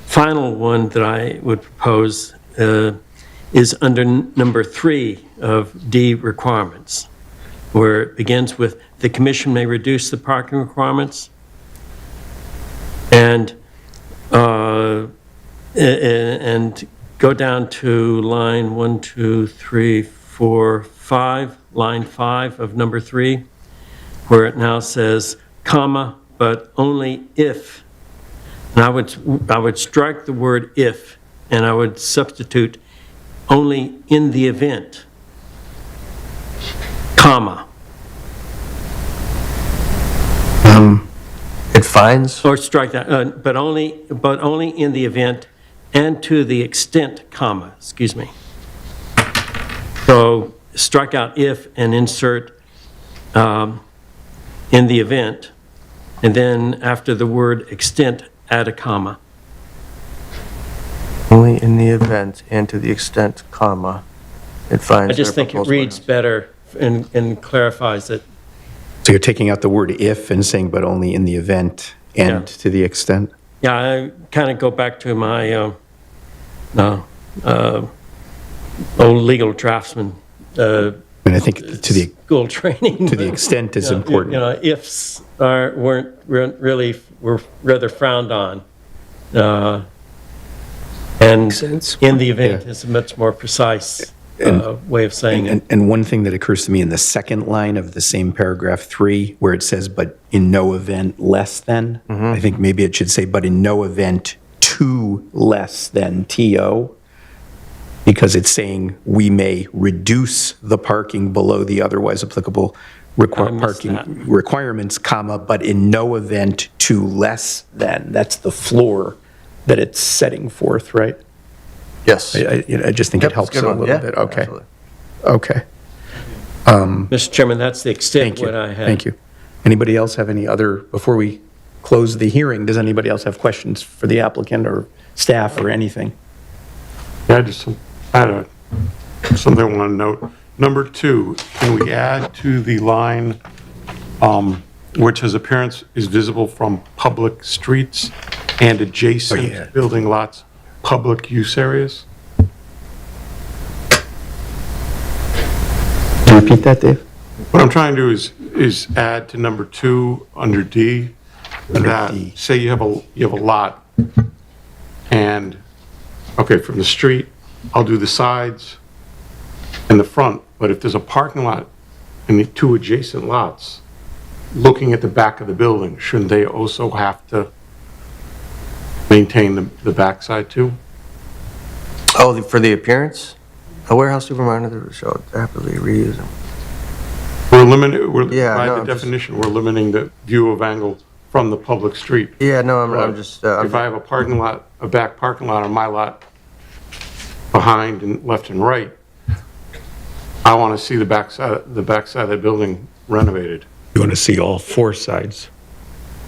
S8: final one that I would propose is under number 3 of D requirements, where it begins with, the commission may reduce the parking requirements, and go down to line 1, 2, 3, 4, 5, line 5 of number 3, where it now says, comma, but only if. And I would strike the word if, and I would substitute only in the event, comma.
S6: It finds,
S8: Or strike that, but only in the event and to the extent, comma, excuse me. So strike out if and insert in the event, and then after the word extent, add a comma.
S6: only in the event and to the extent, comma, it finds.
S8: I just think it reads better and clarifies it.
S2: So you're taking out the word if and saying, but only in the event and
S8: Yeah.
S2: to the extent?
S8: Yeah, I kind of go back to my old legal draftsman
S2: And I think to the
S8: school training.
S2: to the extent is important.
S8: You know, ifs were rather frowned on. And
S1: Makes sense.
S8: in the event
S2: Yeah.
S8: is a much more precise way of saying it.
S2: And one thing that occurs to me in the second line of the same paragraph 3, where it says, but in no event less than, I think maybe it should say, but in no event to less than TO, because it's saying we may reduce the parking below the otherwise applicable
S8: I missed
S2: parking
S8: that.
S2: requirements, comma, but in no event to less than. That's the floor that it's setting forth, right?
S6: Yes.
S2: I just think
S6: Yep,
S2: it helps
S6: it's a
S2: a
S6: good one.
S2: little
S6: Yeah,
S2: bit. Okay.
S6: absolutely.
S2: Okay.
S8: Mr. Chairman, that's the extent
S2: Thank you.
S8: what I had.
S2: Thank you. Anybody else have any other, before we close the hearing, does anybody else have questions for the applicant or staff or anything?
S9: Yeah, I had something I want to note. Number 2, can we add to the line, which says appearance is visible from public streets and
S2: Oh, yeah.
S9: adjacent building lots, public use areas?
S2: Can you repeat that, Dave?
S9: What I'm trying to do is add to number 2 under D, that,
S2: D.
S9: say you have a lot, and, okay, from the street, I'll do the sides and the front, but if there's a parking lot and the 2 adjacent lots, looking at the back of the building, shouldn't they also have to maintain the backside too?
S6: Oh, for the appearance? A warehouse supermarket shall rapidly reuse them.
S9: We're limiting,
S6: Yeah,
S9: by
S6: no,
S9: the
S6: I'm just-
S9: definition, we're limiting the view of angle from the public street.
S6: Yeah, no, I'm just,
S9: If I have a parking lot, a back parking lot on my lot, behind and left and right, I want to see the backside of the building renovated.
S2: You want to see all four sides?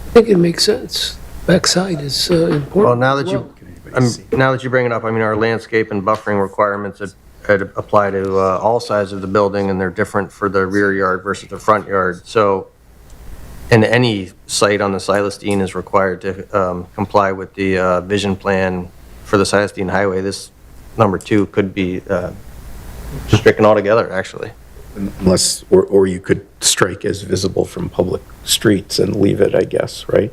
S1: I think it makes sense. Backside is important.
S6: well, now that
S1: as well.
S6: now that you bring it up, I mean, our landscape and buffering requirements apply to all sides of the building, and they're different for the rear yard versus the front yard. So, and any site on the Silestine is required to comply with the vision plan for the Silestine Highway. This number 2 could be stricken altogether, actually.
S2: Unless, or you could strike as visible from public streets and leave it, I guess, right?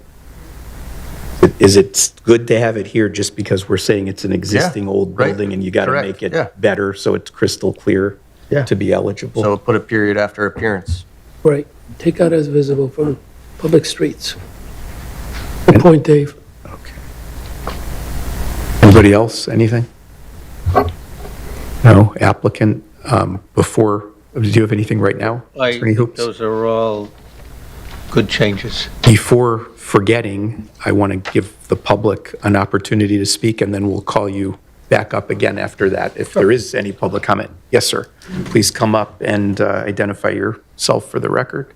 S2: Is it good to have it here just because we're saying it's an existing old
S6: right.
S2: building and you got to
S6: Correct,
S2: make it
S6: yeah.
S2: better so it's crystal clear
S6: Yeah.
S2: to be eligible?
S6: So we'll put a period after appearance.
S1: Right, take out as visible from public streets. Good point, Dave.
S2: Okay. Anybody else, anything? No, applicant, before, do you have anything right now?
S7: I
S2: Attorney
S7: think
S2: Hoops?
S7: those are all good changes.
S2: Before forgetting, I want to give the public an opportunity to speak, and then we'll call you back up again after that, if there is any public comment. Yes, sir. Please come up and identify yourself for the record.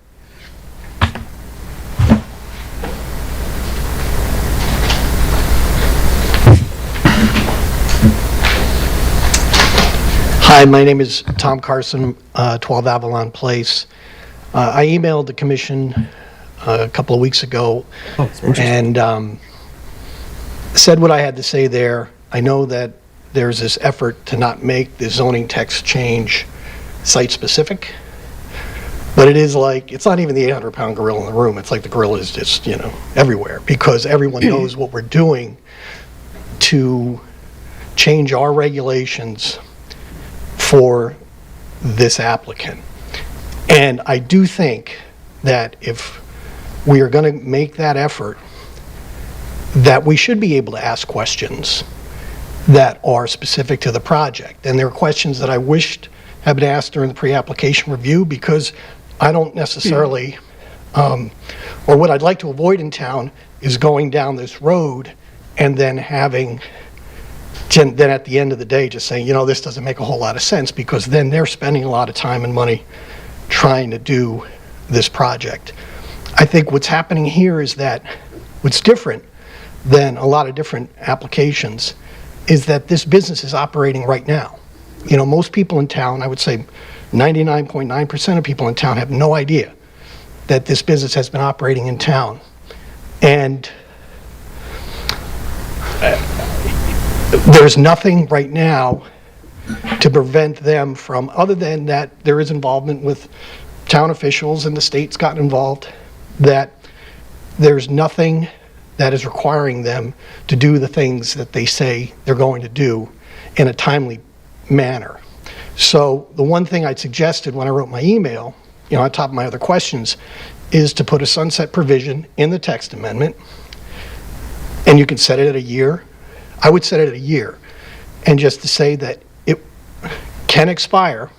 S10: Hi, my name is Tom Carson, 12 Avalon Place. I emailed the commission a couple of weeks ago and said what I had to say there. I know that there's this effort to not make the zoning text change site-specific, but it is like, it's not even the 800-pound gorilla in the room. It's like the gorilla is just, everywhere, because everyone knows what we're doing to change our regulations for this applicant. And I do think that if we are going to make that effort, that we should be able to ask questions that are specific to the project. And there are questions that I wished had been asked during the pre-application review, because I don't necessarily, or what I'd like to avoid in town is going down this road and then having, then at the end of the day, just saying, this doesn't make a whole lot of sense, because then they're spending a lot of time and money trying to do this project. I think what's happening here is that what's different than a lot of different applications is that this business is operating right now. Most people in town, I would say 99.9% of people in town have no idea that this business has been operating in town. And there's nothing right now to prevent them from, other than that there is involvement with town officials and the state's gotten involved, that there's nothing that is requiring them to do the things that they say they're going to do in a timely manner. So the one thing I'd suggested when I wrote my email, on top of my other questions, is to put a sunset provision in the text amendment, and you can set it at a year. I would set it at a year, and just to say that it can expire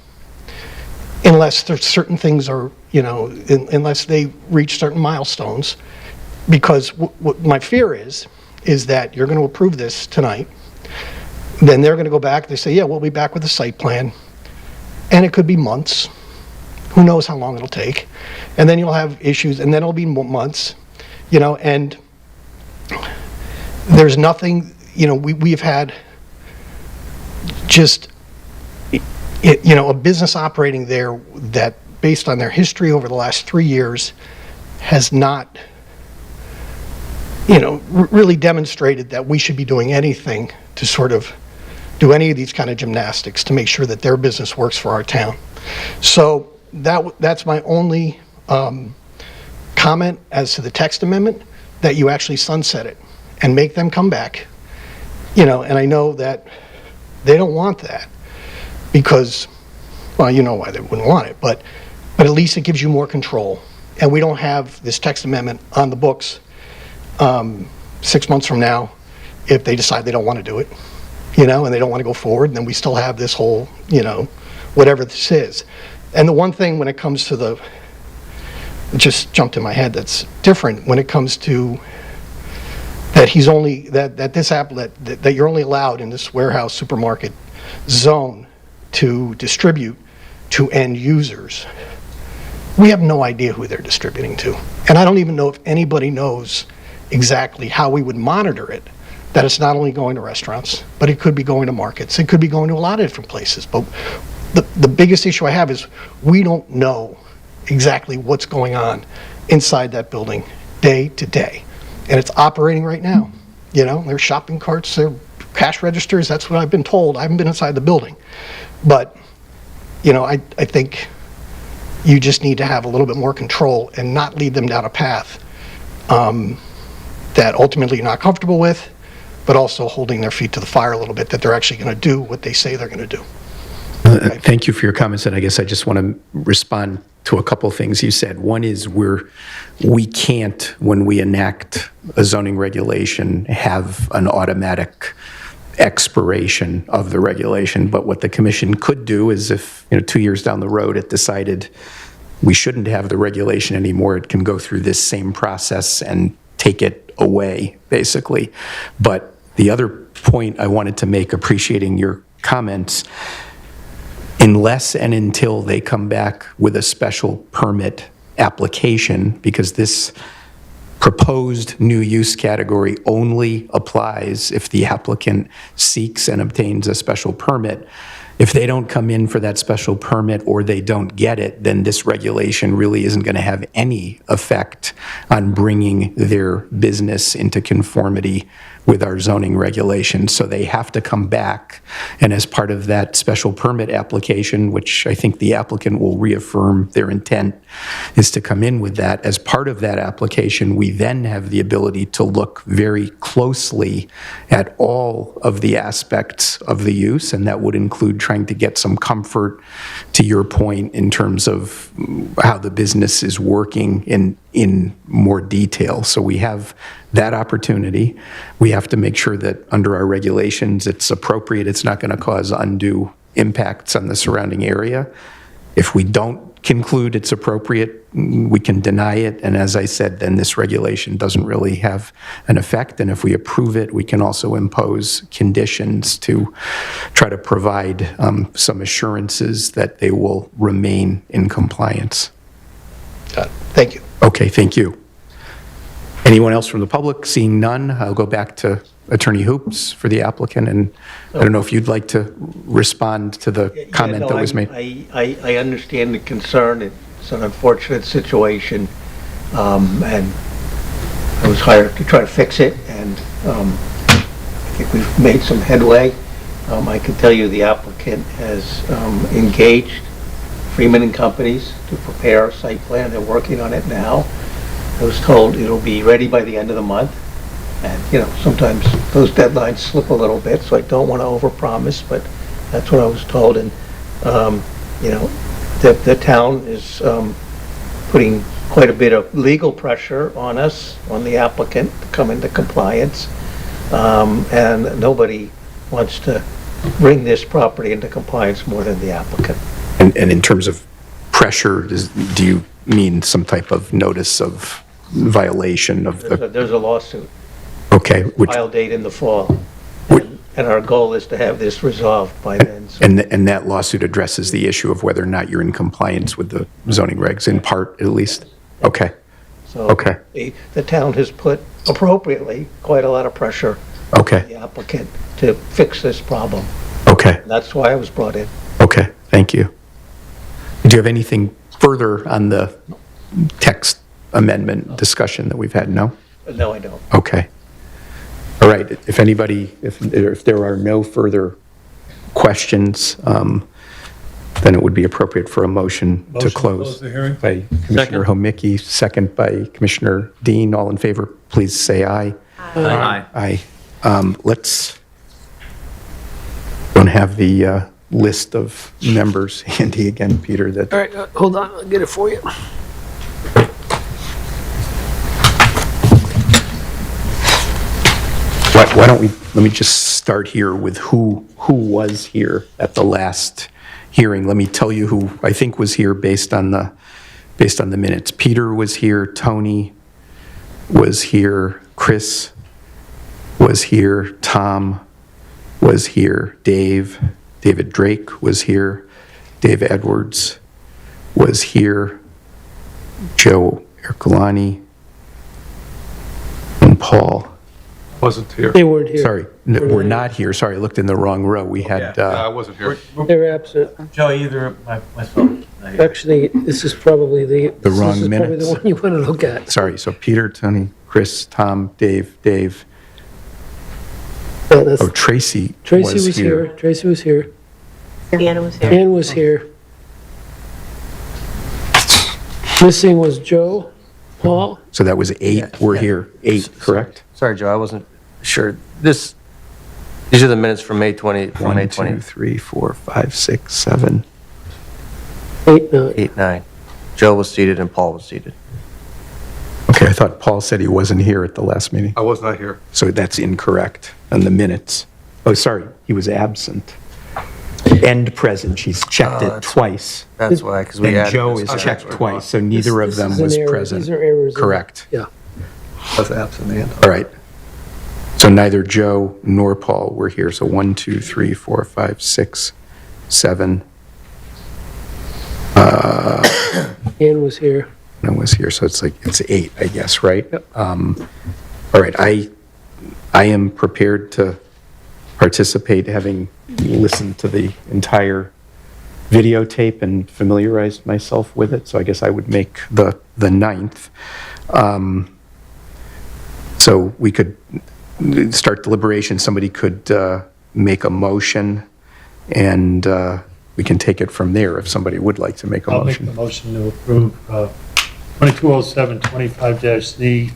S10: unless there's certain things are, unless they reach certain milestones. Because what my fear is that you're going to approve this tonight, then they're going to go back, they say, yeah, we'll be back with a site plan, and it could be months. Who knows how long it'll take? And then you'll have issues, and then it'll be months, and there's nothing, we've had just, a business operating there that, based on their history over the last 3 years, has not, really demonstrated that we should be doing anything to sort of do any of these kind of gymnastics to make sure that their business works for our town. So that's my only comment as to the text amendment, that you actually sunset it and make them come back. And I know that they don't want that because, well, you know why they wouldn't want it, but at least it gives you more control. And we don't have this text amendment on the books 6 months from now if they decide they don't want to do it, and they don't want to go forward, and then we still have this whole, whatever this is. And the one thing when it comes to the it just jumped in my head that's different when it comes to that he's only, that this applet, that you're only allowed in this warehouse supermarket zone to distribute to end users. We have no idea who they're distributing to. And I don't even know if anybody knows exactly how we would monitor it, that it's not only going to restaurants, but it could be going to markets. It could be going to a lot of different places. But the biggest issue I have is we don't know exactly what's going on inside that building day to day. And it's operating right now. You know, there's shopping carts, there are cash registers. That's what I've been told. I haven't been inside the building. But, you know, I think you just need to have a little bit more control and not lead them down a path that ultimately you're not comfortable with, but also holding their feet to the fire a little bit, that they're actually going to do what they say they're going to do.
S2: Thank you for your comments, and I guess I just want to respond to a couple things you said. One is we can't, when we enact a zoning regulation, have an automatic expiration of the regulation. But what the commission could do is if, 2 years down the road it decided we shouldn't have the regulation anymore, it can go through this same process and take it away, basically. But the other point I wanted to make, appreciating your comments, unless and until they come back with a special permit application, because this proposed new use category only applies if the applicant seeks and obtains a special permit. If they don't come in for that special permit or they don't get it, then this regulation really isn't going to have any effect on bringing their business into conformity with our zoning regulations. So they have to come back, and as part of that special permit application, which I think the applicant will reaffirm their intent is to come in with that, as part of that application, we then have the ability to look very closely at all of the aspects of the use, and that would include trying to get some comfort, to your point, in terms of how the business is working in more detail. So we have that opportunity. We have to make sure that under our regulations it's appropriate, it's not going to cause undue impacts on the surrounding area. If we don't conclude it's appropriate, we can deny it, and as I said, then this regulation doesn't really have an effect. And if we approve it, we can also impose conditions to try to provide some assurances that they will remain in compliance.
S10: Got it. Thank you.
S2: Okay, thank you. Anyone else from the public? Seeing none, I'll go back to Attorney Hoops for the applicant, and I don't know if you'd like to respond to the comment that was made.
S7: I understand the concern. It's an unfortunate situation, and I was hired to try to fix it, and I think we've made some headway. I can tell you the applicant has engaged Freeman and Companies to prepare a site plan. They're working on it now. I was told it'll be ready by the end of the month. And, sometimes those deadlines slip a little bit, so I don't want to overpromise, but that's what I was told. And, the town is putting quite a bit of legal pressure on us, on the applicant, to come into compliance. And nobody wants to bring this property into compliance more than the applicant.
S2: And in terms of pressure, do you mean some type of notice of violation of the...
S7: There's a lawsuit.
S2: Okay.
S7: File date in the fall. And our goal is to have this resolved by then. So
S2: And that lawsuit addresses the issue of whether or not you're in compliance with the zoning regs, in part at least? Okay.
S7: So
S2: Okay.
S7: the town has put appropriately quite a lot of pressure on
S2: Okay.
S7: the applicant to fix this problem.
S2: Okay.
S7: And that's why I was brought in.
S2: Okay. Thank you. Do you have anything further on the text amendment discussion that we've had? No?
S7: No, I don't.
S2: Okay. All right. If there are no further questions, then it would be appropriate for a motion to close.
S8: the hearing.
S2: By Commissioner Homicki, second by Commissioner Dean. All in favor, please say aye.
S4: Aye.
S2: Aye. Let's, don't have the list of members handy again, Peter, that...
S1: All right, hold on, I'll get it for you.
S2: Why don't we, let me just start here with who was here at the last hearing. Let me tell you who I think was here based on the based on the minutes. Peter was here, Tony was here, Chris was here, Tom was here, David Drake was here, Dave Edwards was here, Joe Ercolani, and Paul.
S3: Wasn't here.
S1: They weren't here.
S2: Sorry, we're not here. Sorry, I looked in the wrong row. We had,
S3: I wasn't here.
S1: They're absent.
S4: Joe, either myself.
S1: Actually, this is probably
S2: The wrong
S1: This is probably
S2: minutes.
S1: the one you want to look at.
S2: sorry, so Peter, Tony, Chris, Tom, Dave,
S1: Yeah, that's-
S2: oh, Tracy
S1: Tracy was here. Tracy was here.
S11: Deanna was here.
S1: Ann was here. Missing was Joe, Paul.
S2: So that was 8, we're here, 8, correct?
S6: Sorry, Joe, I wasn't sure. These are the minutes from May 20, from
S2: 1,
S6: May
S2: 2,
S6: 20,
S2: 3, 4, 5, 6, 7.
S1: 8, 9.
S6: 8, 9. Joe was seated and Paul was seated.
S2: Okay, I thought Paul said he wasn't here at the last meeting.
S3: I was not here.
S2: So that's incorrect on the minutes. Oh, sorry, he was absent. And present, she's checked it twice.
S6: That's why, because we
S2: And
S6: added
S2: Joe
S6: this.
S2: is checked twice, so neither of
S1: This
S2: them
S1: is an
S2: was
S1: error.
S2: present.
S1: These are errors.
S2: Correct.
S1: Yeah.
S3: Was absent and.
S2: All right. So neither Joe nor Paul were here, so 1, 2, 3, 4, 5, 6, 7.
S1: Ann was here.
S2: No one was here, so it's 8, I guess, right?
S1: Yep.
S2: All right, I am prepared to participate, having listened to the entire videotape and familiarized myself with it, so I guess I would make the 9th. So we could start deliberation, somebody could make a motion, and we can take it from there if somebody would like to make a
S12: I'll make
S2: motion.
S12: the motion to approve 2207-25-Z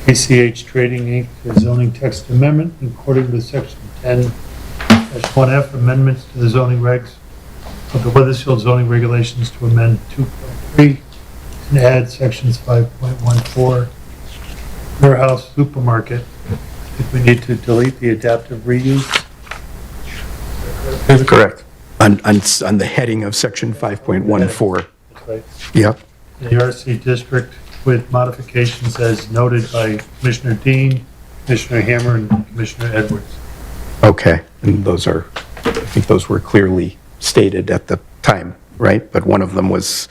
S12: KCH Trading Inc. zoning text amendment in accordance with section 10-1F amendments to the zoning regs of the Wethersfield zoning regulations to amend 2.3 and add sections 5.14 warehouse supermarket. I think we need to delete the adaptive reuse.
S6: Correct.
S2: On the heading of section 5.14.
S12: That's right.
S2: Yep.
S12: In the RC district with modifications as noted by Commissioner Dean, Commissioner Hammer, and Commissioner Edwards.
S2: Okay, and those are, I think those were clearly stated at the time, right? But one of them was,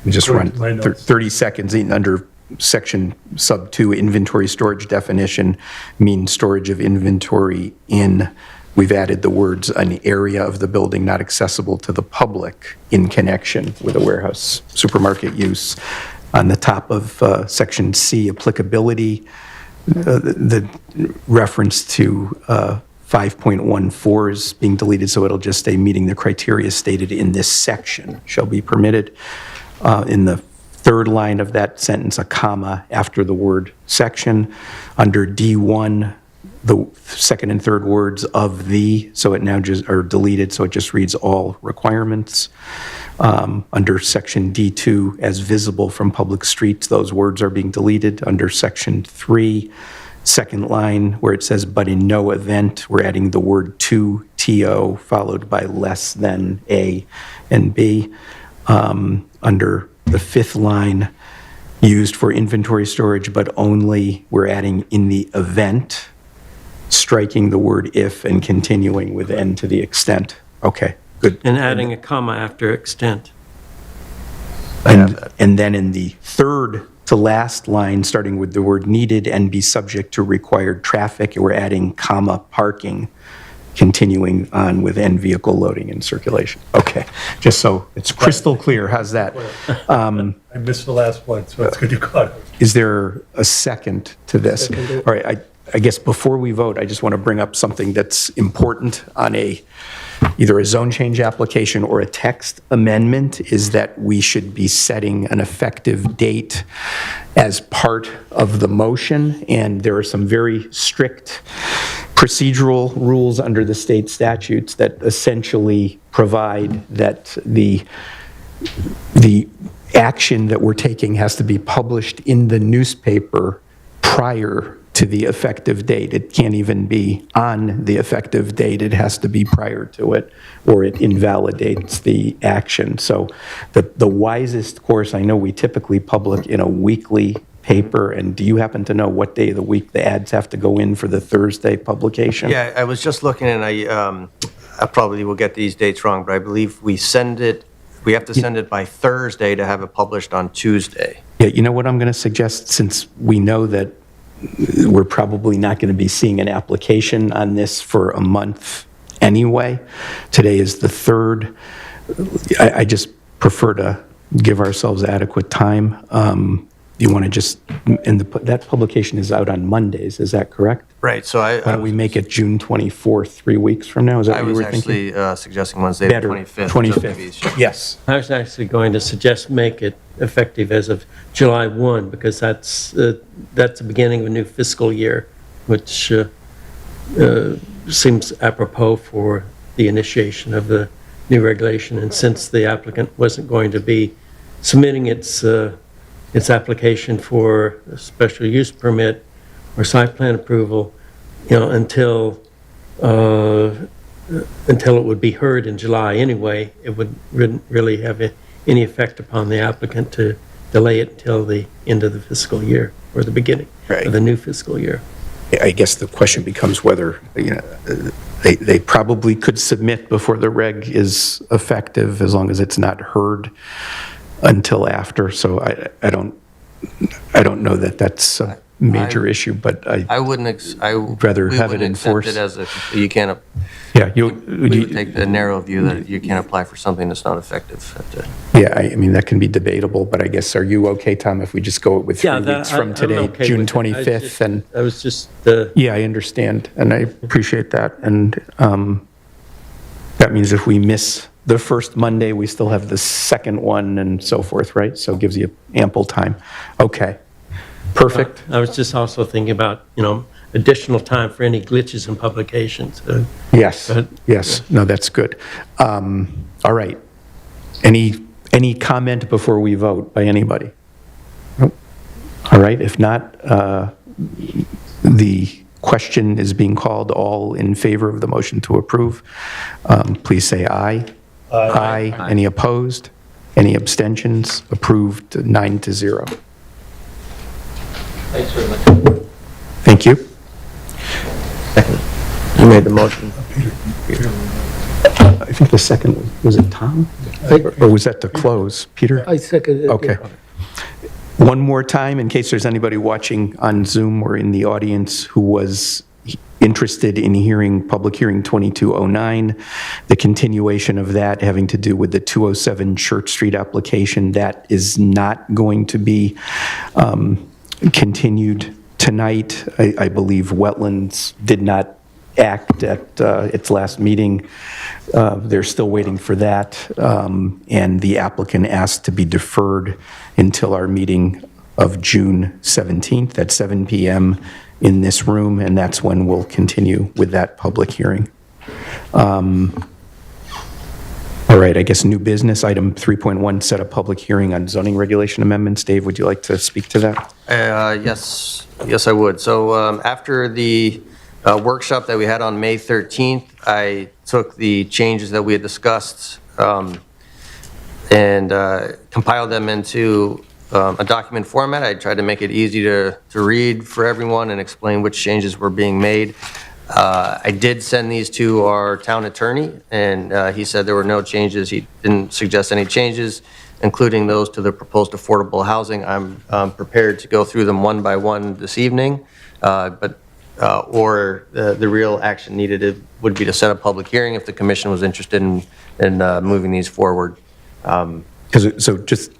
S2: let me just run
S12: My notes.
S2: 30 seconds in under section sub 2, inventory storage definition, means storage of inventory in, we've added the words, an area of the building not accessible to the public in connection with a warehouse supermarket use. On the top of section C, applicability, the reference to 5.14 is being deleted, so it'll just say meeting the criteria stated in this section shall be permitted. In the third line of that sentence, a comma after the word section. Under D1, the second and third words of the, so it now just are deleted, so it just reads all requirements. Under section D2, as visible from public streets, those words are being deleted. Under section 3, second line, where it says, but in no event, we're adding the word to, TO, followed by less than A and B. Under the fifth line, used for inventory storage, but only, we're adding in the event, striking the word if and continuing with and to the extent. Okay, good.
S8: And adding a comma after extent.
S2: And then in the third to last line, starting with the word needed and be subject to required traffic, we're adding comma parking, continuing on with and vehicle loading and circulation. Okay, just so it's crystal clear, how's that?
S12: I missed the last one, so it's good you caught it.
S2: Is there a second to this? All right, I guess before we vote, I just want to bring up something that's important on either a zone change application or a text amendment, is that we should be setting an effective date as part of the motion, and there are some very strict procedural rules under the state statutes that essentially provide that the action that we're taking has to be published in the newspaper prior to the effective date. It can't even be on the effective date. It has to be prior to it, or it invalidates the action. So the wisest course, I know we typically publish in a weekly paper, and do you happen to know what day of the week the ads have to go in for the Thursday publication?
S6: Yeah, I was just looking, and I probably will get these dates wrong, but I believe we have to send it by Thursday to have it published on Tuesday.
S2: Yeah, you know what I'm going to suggest, since we know that we're probably not going to be seeing an application on this for a month anyway. Today is the 3rd. I just prefer to give ourselves adequate time. You want to just, and that publication is out on Mondays, is that correct?
S6: Right, so
S2: Why don't we make it June 24th, 3 weeks from now? Is that
S6: I
S2: what you
S6: was
S2: were thinking?
S6: actually suggesting Wednesday, the
S2: Better,
S6: 25th.
S2: 25th, yes.
S8: I was actually going to suggest make it effective as of July 1, because that's the beginning of a new fiscal year, which seems apropos for the initiation of the new regulation. And since the applicant wasn't going to be submitting its application for a special use permit or site plan approval, until it would be heard in July anyway, it wouldn't really have any effect upon the applicant to delay it until the end of the fiscal year or the beginning
S2: Right.
S8: of the new fiscal year.
S2: I guess the question becomes whether, they probably could submit before the reg is effective, as long as it's not heard until after. So I don't know that that's a major issue, but
S6: I wouldn't,
S2: rather
S6: we
S2: have it
S6: wouldn't accept
S2: enforced.
S6: it as you can't,
S2: Yeah,
S6: we would take the narrow view that you can't apply for something that's not effective.
S2: yeah, I mean, that can be debatable, but I guess, are you okay, Tom, if we just go with 3 weeks from today,
S8: I'm okay
S2: June
S8: with it.
S2: 25th? And
S8: I was just,
S2: yeah, I understand, and I appreciate that. And that means if we miss the first Monday, we still have the second one and so forth, right? So it gives you ample time. Okay, perfect.
S8: I was just also thinking about, additional time for any glitches in publications.
S2: Yes,
S8: But-
S2: yes, no, that's good. All right. Any comment before we vote by anybody? Nope. All right, if not, the question is being called. All in favor of the motion to approve, please say aye. Aye. Any opposed? Any abstentions? Approved 9-0.
S7: Thanks very much.
S2: Thank you.
S6: You made the motion.
S2: I think the second, was it Tom? Or was that to close? Peter?
S1: I second it.
S2: Okay. One more time, in case there's anybody watching on Zoom or in the audience who was interested in hearing Public Hearing 2209, the continuation of that having to do with the 207 Church Street application, that is not going to be continued tonight. I believe Wetlands did not act at its last meeting. They're still waiting for that, and the applicant asked to be deferred until our meeting of June 17th at 7 p.m. in this room, and that's when we'll continue with that public hearing. All right, I guess new business, item 3.1, set a public hearing on zoning regulation amendments. Dave, would you like to speak to that?
S6: Yes, I would. So after the workshop that we had on May 13th, I took the changes that we had discussed and compiled them into a document format. I tried to make it easy to read for everyone and explain which changes were being made. I did send these to our town attorney, and he said there were no changes. He didn't suggest any changes, including those to the proposed affordable housing. I'm prepared to go through them one by one this evening, but the real action needed would be to set a public hearing if the commission was interested in moving these forward.
S2: So just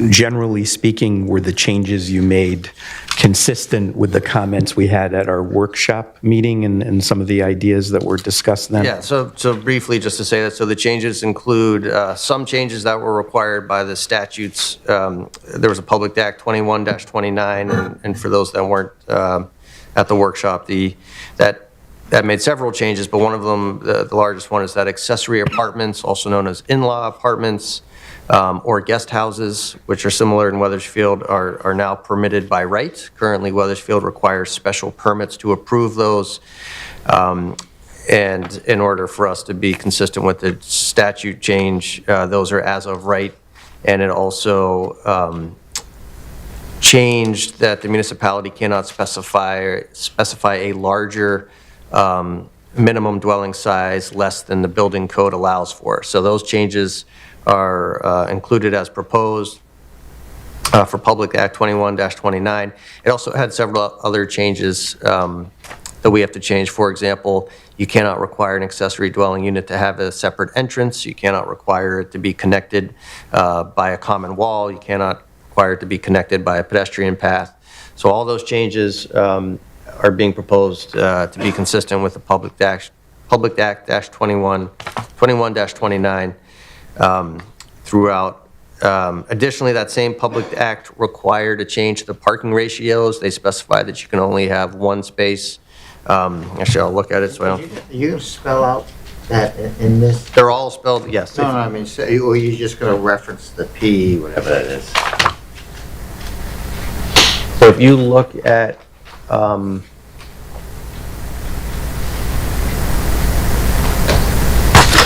S2: generally speaking, were the changes you made consistent with the comments we had at our workshop meeting and some of the ideas that were discussed then?
S6: Yeah, so briefly, just to say that, so the changes include some changes that were required by the statutes. There was a Public Act 21-29, and for those that weren't at the workshop, that made several changes, but one of them, the largest one, is that accessory apartments, also known as in-law apartments, or guest houses, which are similar in Wethersfield, are now permitted by right. Currently, Wethersfield requires special permits to approve those. And in order for us to be consistent with the statute change, those are as of right. And it also changed that the municipality cannot specify a larger minimum dwelling size less than the building code allows for. So those changes are included as proposed for Public Act 21-29. It also had several other changes that we have to change. For example, you cannot require an accessory dwelling unit to have a separate entrance. You cannot require it to be connected by a common wall. You cannot require it to be connected by a pedestrian path. So all those changes are being proposed to be consistent with the Public Act 21-29 throughout. Additionally, that same Public Act required a change to the parking ratios. They specify that you can only have one space. Actually, I'll look at it so I don't.
S5: You gonna spell out that in this?
S6: They're all spelled, yes.
S5: No, I mean, or you're just gonna reference the P, whatever that is.
S6: So if you look at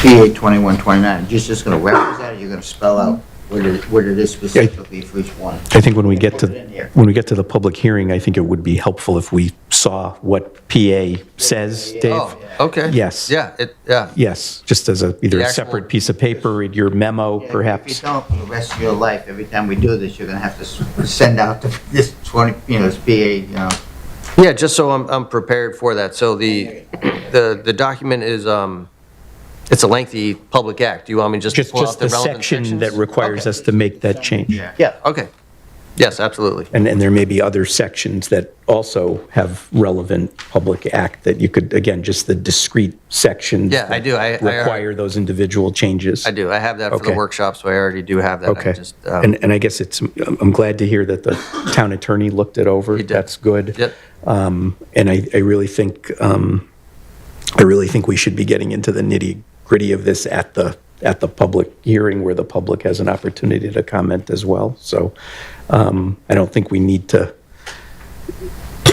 S5: PA 2129, just gonna reference that, or you're gonna spell out what it is specifically for each one?
S2: I think when we get
S5: Put it in here.
S2: to the public hearing, I think it would be helpful if we saw what PA says, Dave.
S6: Oh, okay.
S2: Yes.
S6: Yeah,
S2: Yes, just as either
S6: The
S2: a
S6: actual-
S2: separate piece of paper, in your memo,
S5: Yeah, If
S2: perhaps.
S5: you don't, for the rest of your life, every time we do this, you're gonna have to send out this 20, this PA,
S6: Yeah, just so I'm prepared for that. So the document is, it's a lengthy public act. Do you want me just to pull out
S2: Just
S6: the
S2: the
S6: relevant
S2: section
S6: sections?
S2: that requires us to make that change.
S6: Yeah, okay. Yes, absolutely.
S2: And there may be other sections that also have relevant public act that you could, again, just the discrete sections.
S6: Yeah, I do.
S2: that require those individual changes.
S6: I do. I have that for the
S2: Okay.
S6: workshop, so I already do have that. I
S2: Okay.
S6: just,
S2: And I guess I'm glad to hear that the town attorney looked it over.
S6: He did.
S2: That's good.
S6: Yep.
S2: And I really think we should be getting into the nitty-gritty of this at the public hearing where the public has an opportunity to comment as well. So I don't think we need to,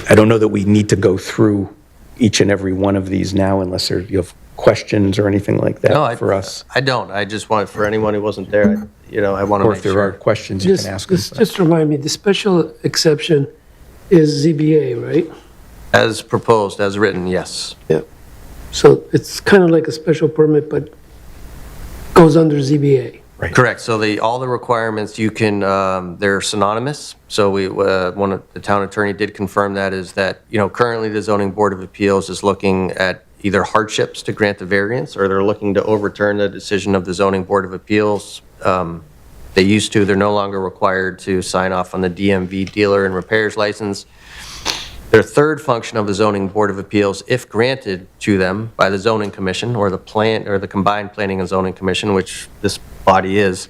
S2: I don't know that we need to go through each and every one of these now unless you have questions or anything like that for us.
S6: I don't. I just want, for anyone who wasn't there, I want to
S2: Or
S6: make
S2: if there are
S6: sure.
S2: questions, you can ask us.
S1: Just remind me, the special exception is ZBA, right?
S6: As proposed, as written, yes.
S1: Yeah. So it's kind of like a special permit, but goes under ZBA.
S6: Correct. So all the requirements, you can, they're synonymous. So the town attorney did confirm that is that, currently the zoning board of appeals is looking at either hardships to grant the variance or they're looking to overturn the decision of the zoning board of appeals. They used to, they're no longer required to sign off on the DMV dealer and repairs license. Their third function of the zoning board of appeals, if granted to them by the zoning commission or the combined planning and zoning commission, which this body is,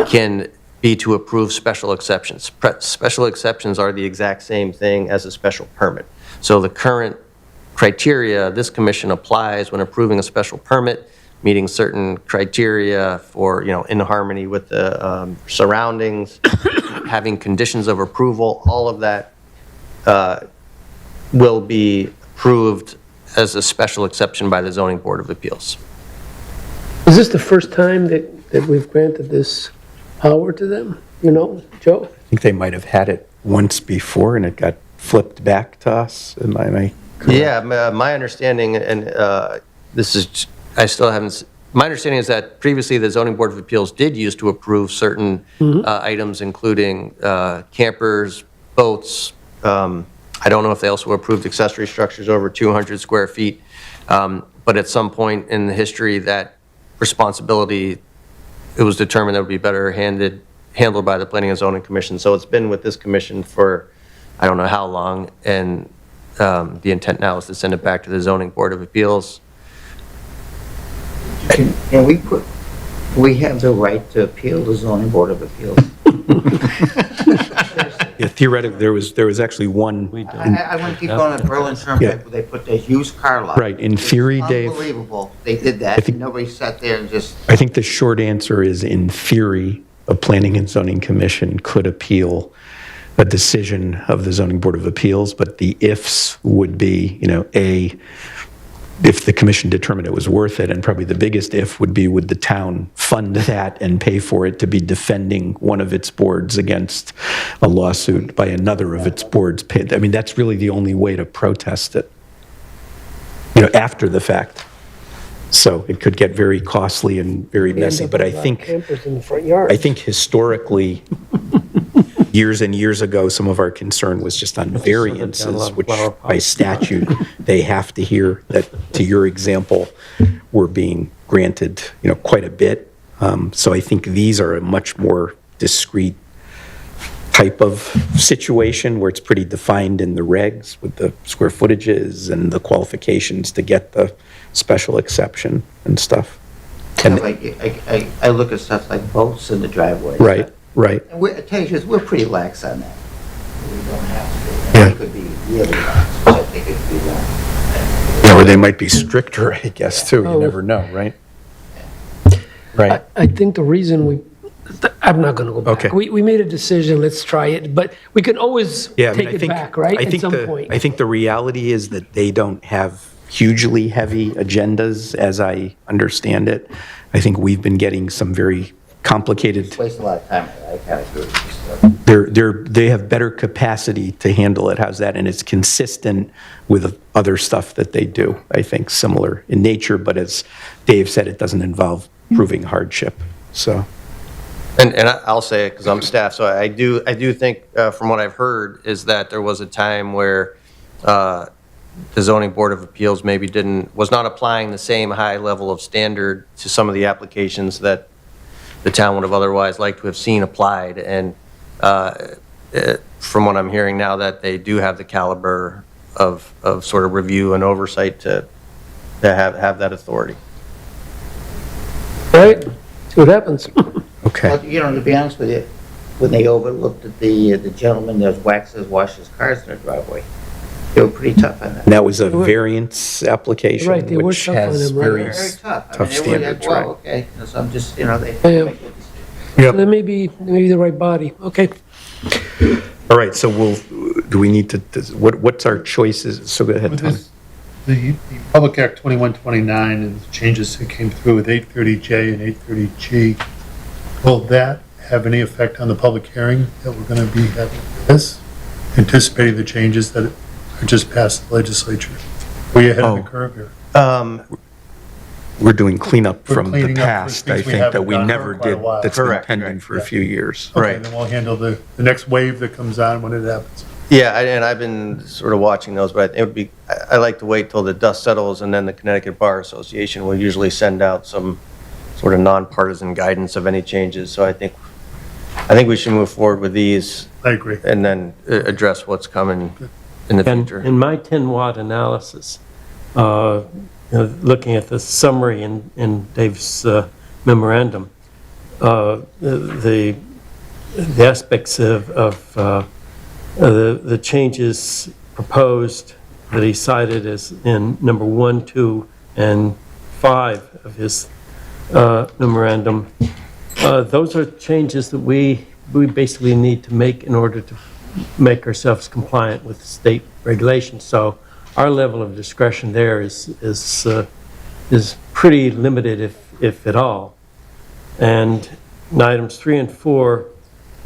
S6: can be to approve special exceptions. Special exceptions are the exact same thing as a special permit. So the current criteria this commission applies when approving a special permit, meeting certain criteria for, in harmony with the surroundings, having conditions of approval, all of that will be approved as a special exception by the zoning board of appeals.
S1: Is this the first time that we've granted this power to them? Joe?
S2: I think they might have had it once before and it got flipped back to us. Am I correct?
S6: Yeah, my understanding, and this is, I still haven't, my understanding is that previously the zoning board of appeals did use to approve certain items, including campers, boats. I don't know if they also approved accessory structures over 200 square feet. But at some point in the history, that responsibility, it was determined that it would be better handled by the Planning and Zoning Commission. So it's been with this commission for I don't know how long, and the intent now is to send it back to the Zoning Board of Appeals.
S5: Can we have the right to appeal the zoning board of appeals?
S2: Yeah, theoretically, there was actually one,
S5: I want to keep going at Berlin Turnpike, where they put those used car lots.
S2: right, in theory, Dave,
S5: Unbelievable, they did that, and nobody sat there and just,
S2: I think the short answer is, in theory, a Planning and Zoning Commission could appeal a decision of the Zoning Board of Appeals, but the ifs would be, A, if the commission determined it was worth it, and probably the biggest if would be, would the town fund that and pay for it to be defending one of its boards against a lawsuit by another of its boards? I mean, that's really the only way to protest it, after the fact. So it could get very costly and very messy, but I think,
S1: Campers in the front yard.
S2: I think historically, years and years ago, some of our concern was just on variances, which by statute, they have to hear that, to your example, we're being granted, quite a bit. So I think these are a much more discrete type of situation where it's pretty defined in the regs with the square footages and the qualifications to get the special exception and stuff. And
S5: I look at stuff like boats in the driveway.
S2: right.
S5: And I tell you the truth, we're pretty lax on that. We don't have to.
S2: Yeah.
S5: And we could be really lax, which I think it could be lax.
S2: Yeah, or they might be stricter, I guess, too. You never know, right? Right.
S1: I think the reason I'm not going to go back.
S2: Okay.
S1: We made a decision, let's try it, but we can always
S2: Yeah, I mean,
S1: take
S2: I think,
S1: it back, right?
S2: I think
S1: At some point.
S2: I think the reality is that they don't have hugely heavy agendas, as I understand it. I think we've been getting some very complicated.
S5: Waste a lot of time. I kind of agree with you.
S2: They have better capacity to handle it. How's that? And it's consistent with other stuff that they do. I think similar in nature, but as Dave said, it doesn't involve proving hardship. So.
S6: And I'll say it because I'm staff, so I do think, from what I've heard, is that there was a time where the zoning board of appeals maybe was not applying the same high level of standard to some of the applications that the town would have otherwise liked to have seen applied. And from what I'm hearing now, that they do have the caliber of sort of review and oversight to have that authority.
S1: Right? See what happens.
S2: Okay.
S5: But, to be honest with you, when they overlooked at the gentleman that washed his cars in their driveway, they were pretty tough on that.
S2: And that was a variance application,
S1: Right, they were
S2: which
S1: tough on
S2: has
S1: him, right?
S2: very
S5: Very tough.
S2: tough
S5: They were like,
S2: standards, right?
S5: well, okay, so I'm just, they
S1: Yeah.
S5: make a decision.
S1: So that may be the right body. Okay.
S2: All right, so do we need to, what's our choices? So go ahead,
S12: With
S2: Tom.
S12: this, the Public Act 2129 and the changes that came through with 830J and 830G, will that have any effect on the public hearing that we're going to be having for this? Anticipating the changes that are just passed the legislature? Are you ahead of the curve here?
S2: We're doing cleanup
S12: We're
S2: from the
S12: cleaning up for
S2: past, I
S12: things we
S2: think, that
S12: haven't
S2: we
S12: done
S2: never
S12: for quite a
S2: did,
S12: while.
S2: that's been
S6: Correct,
S2: pending
S6: correct,
S2: for a few years.
S12: Okay, then we'll handle the next wave that comes on when it happens.
S6: Yeah, and I've been sort of watching those, but I like to wait till the dust settles, and then the Connecticut Bar Association will usually send out some sort of nonpartisan guidance of any changes. So I think we should move forward with these
S12: I agree.
S6: and then address what's coming in the
S8: And
S6: future.
S8: in my 10-watt analysis, looking at the summary in Dave's memorandum, the aspects of the changes proposed that he cited as in number 1, 2, and 5 of his memorandum, those are changes that we basically need to make in order to make ourselves compliant with state regulations. So our level of discretion there is pretty limited, if at all. And items 3 and 4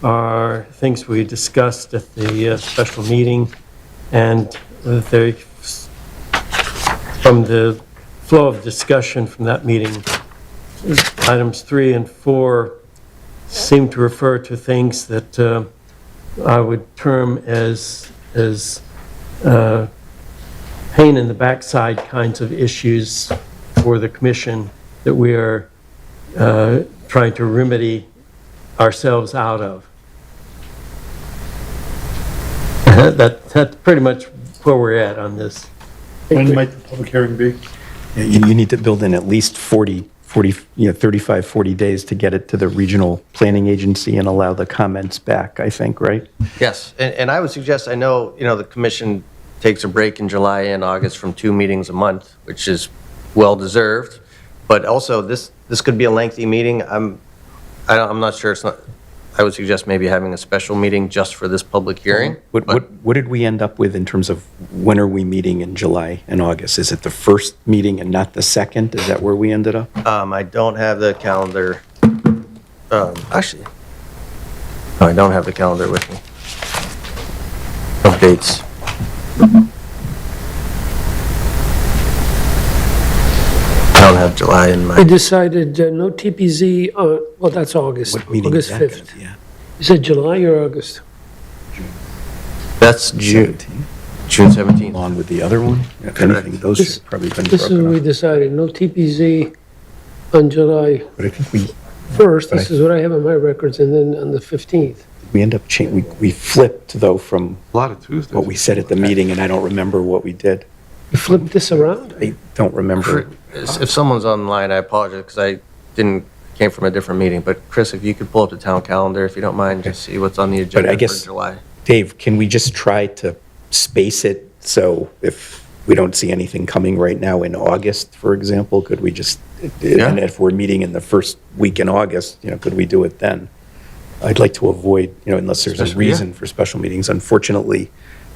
S8: are things we discussed at the special meeting, and they, from the flow of discussion from that meeting, items 3 and 4 seem to refer to things that I would term as pain in the backside kinds of issues for the commission that we are trying to remedy ourselves out of. That's pretty much where we're at on this.
S12: When might the public hearing be?
S2: You need to build in at least 40 35, 40 days to get it to the regional planning agency and allow the comments back, I think, right?
S6: Yes, and I would suggest, I know, the commission takes a break in July and August from 2 meetings a month, which is well-deserved, but also this could be a lengthy meeting. I'm not sure, I would suggest maybe having a special meeting just for this public hearing.
S2: What did we end up with in terms of when are we meeting in July and August? Is it the first meeting and not the second? Is that where we ended up?
S6: I don't have the calendar, actually, no, I don't have the calendar with me. Of dates. I don't have July in
S1: I
S6: my,
S1: decided no TPZ, well, that's August,
S2: What meeting is
S1: August
S2: that
S1: 5th.
S2: gonna be at?
S1: You said July or August?
S6: that's June 17th.
S2: Along with the other one? If anything, those should probably been
S1: This is what
S2: broken
S1: we
S2: up.
S1: decided, no TPZ on July
S2: But I think we
S1: 1st,
S2: But
S1: this is what I have in my records, and then on the 15th.
S2: end up we flipped though from
S3: A lot of Tuesdays.
S2: what we said at the meeting, and I don't remember what we did.
S1: You flipped this around?
S2: I don't remember.
S6: If someone's online, I apologize, because I came from a different meeting, but Chris, if you could pull up the town calendar, if you don't mind, just see what's on the agenda for
S2: guess-
S6: July.
S2: Dave, can we just try to space it, so if we don't see anything coming right now in August, for example, could we just, and if we're meeting in the first week in August, could we do it then? I'd like to avoid, unless there's a
S3: Special, yeah.
S2: reason for special meetings. Unfortunately,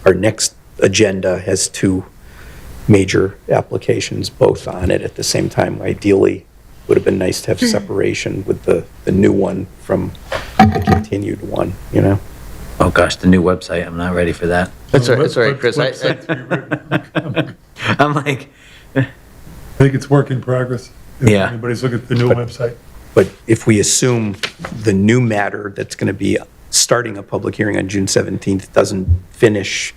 S2: our next agenda has 2 major applications, both on it at the same time. Ideally, would have been nice to have separation with the new one from the continued one,
S4: Oh gosh, the new website, I'm not ready for that.
S6: That's all right, Chris.
S4: I'm like,
S12: I think it's work in progress. If
S4: Yeah.
S12: anybody's looking at the new website.
S2: But if we assume the new matter that's going to be starting a public hearing on June 17th doesn't finish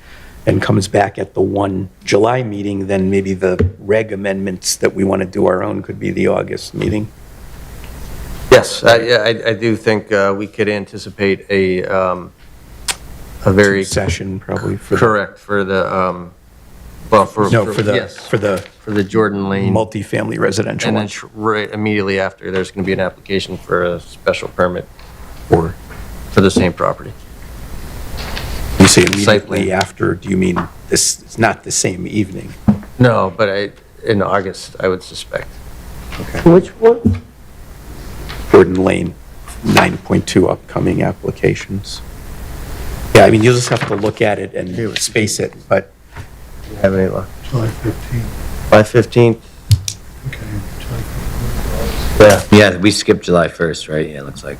S2: and comes back at the 1 July meeting, then maybe the reg amendments that we want to do our own could be the August meeting.
S6: Yes, I do think we could anticipate a very
S2: Session probably for
S6: correct for the, well, for. yes,
S2: for the
S6: for the Jordan Lane.
S2: multifamily residential
S6: And
S2: one.
S6: then right immediately after, there's going to be an application for a special permit
S2: Or
S6: for the same property.
S2: you say
S6: Site plan.
S2: immediately after, do you mean this, it's not the same evening?
S6: No, but in August, I would suspect.
S1: Which one?
S2: Jordan Lane, 9.2 upcoming applications. Yeah, I mean, you'll just have to look at it and space it, but
S6: Do you have any luck?
S12: July 15th.
S6: By 15th?
S12: Okay. July 15th.
S6: Yeah.
S4: yeah, we skipped July 1st, right? Yeah, it looks like.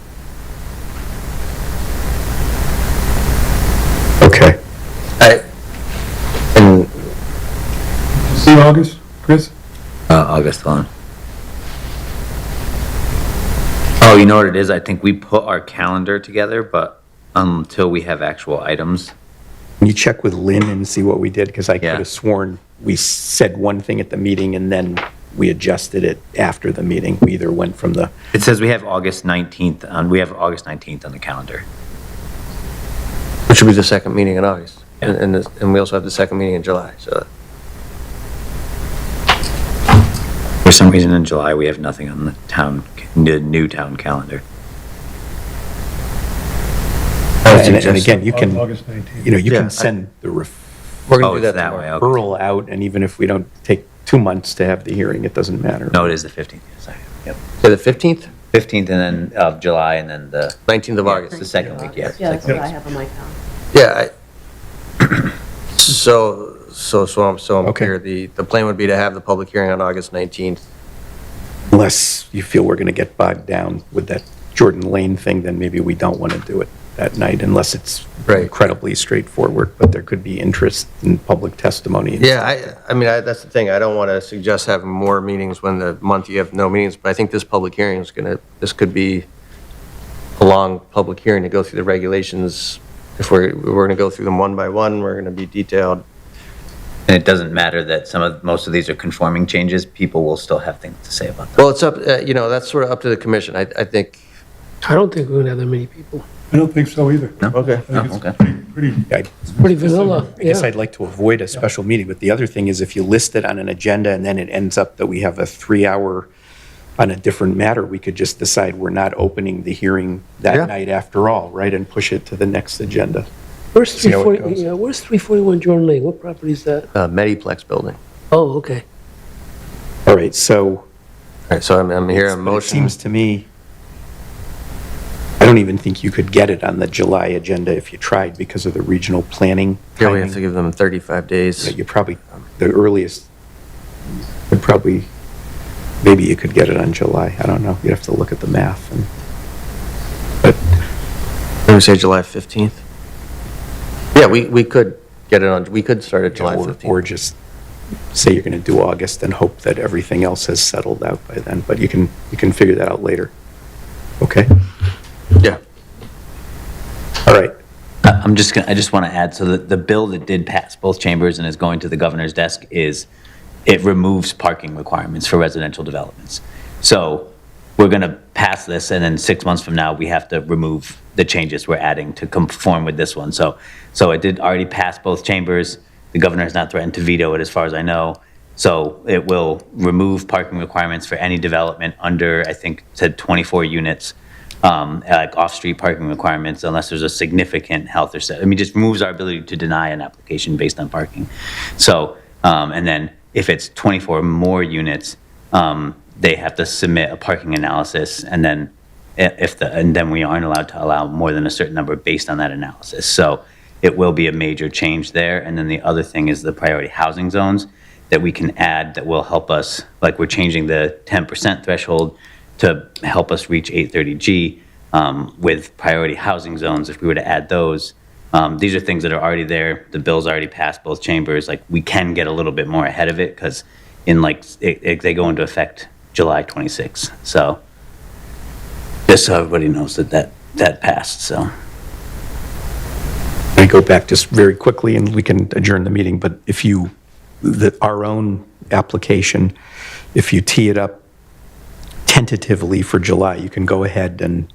S2: okay.
S6: And
S12: See August, Chris?
S4: August 1. Oh, you know what it is? I think we put our calendar together, but until we have actual items.
S2: Can you check with Lynn and see what we did? Because I could
S4: Yeah.
S2: have sworn we said one thing at the meeting and then we adjusted it after the meeting. We either went from the,
S4: It says we have August 19th, we have August 19th on the calendar.
S6: which will be the second meeting in August.
S4: Yeah.
S6: And we also have the second meeting in July, so.
S4: For some reason in July, we have nothing on the new town calendar.
S2: and again, you can,
S12: August 19th.
S2: you
S6: Yeah,
S2: can send the
S6: We're going
S4: Oh,
S6: to do
S4: it's
S6: that
S4: that way,
S6: tomorrow.
S4: okay.
S2: referral out, and even if we don't take 2 months to have the hearing, it doesn't matter.
S4: No, it is the 15th, yes, yep.
S6: Say the 15th,
S4: 15th and then of July and then the,
S6: 19th of
S4: it's
S6: August.
S4: the second week, yeah.
S11: Yeah, that's
S4: second
S11: what I
S4: week.
S11: have on my calendar.
S6: Yeah, so I'm
S2: Okay.
S6: clear, the plan would be to have the public hearing on August 19th.
S2: Unless you feel we're going to get bogged down with that Jordan Lane thing, then maybe we don't want to do it that night unless it's
S6: Right.
S2: incredibly straightforward, but there could be interest in public testimony.
S6: Yeah, I mean, that's the thing, I don't want to suggest having more meetings when the month you have no meetings, but I think this public hearing is this could be a long public hearing to go through the regulations. If we're going to go through them one by one, we're going to be detailed.
S4: And it doesn't matter that most of these are conforming changes, people will still have things to say about them.
S6: Well, it's up, that's sort of up to the commission, I think.
S1: I don't think we're gonna have that many people.
S12: I don't think so either.
S4: No?
S6: Okay.
S12: I think it's
S4: okay.
S12: pretty,
S1: It's pretty vanilla,
S2: I guess
S1: yeah.
S2: I'd like to avoid a special meeting, but the other thing is if you list it on an agenda and then it ends up that we have a 3-hour on a different matter, we could just decide we're not opening the hearing
S6: Yeah.
S2: that night after all, right, and push it to the next agenda.
S1: Where's
S2: See how it
S1: 340,
S2: goes.
S1: yeah, where's 341 Jordan Lane? What property is that?
S6: Mediplex building.
S1: Oh, okay.
S2: All right, so
S6: All right, so I'm here, a
S2: but it
S6: motion.
S2: seems to me, I don't even think you could get it on the July agenda if you tried because of the regional planning
S6: Yeah, we have to
S2: timing.
S6: give them 35 days.
S2: Yeah, you probably, the earliest, would probably, maybe you could get it on July. I don't know. You'd have to look at the math. But
S6: Let me say July 15th. Yeah, we could get it on, we could start at July
S2: or
S6: 15th.
S2: just say you're going to do August and hope that everything else has settled out by then. But you can figure that out later. Okay?
S6: Yeah.
S2: All right.
S4: I just want to add, so the bill that did pass both chambers and is going to the governor's desk it removes parking requirements for residential developments. So we're going to pass this, and then 6 months from now, we have to remove the changes we're adding to conform with this one. So it did already pass both chambers. The governor has not threatened to veto it, as far as I know. So it will remove parking requirements for any development under, I think, it said 24 units, like off-street parking requirements, unless there's a significant health or just removes our ability to deny an application based on parking. So, and then if it's 24 more units, they have to submit a parking analysis, and then and then we aren't allowed to allow more than a certain number based on that analysis. So it will be a major change there. And then the other thing is the priority housing zones that we can add that will help us, like we're changing the 10% threshold to help us reach 830G with priority housing zones. If we were to add those, these are things that are already there. The bill's already passed both chambers. Like, we can get a little bit more ahead of it because they go into effect July 26th. So just so everybody knows that passed, so.
S2: I go back just very quickly and we can adjourn the meeting, but if our own application, if you tee it up tentatively for July, you can go ahead and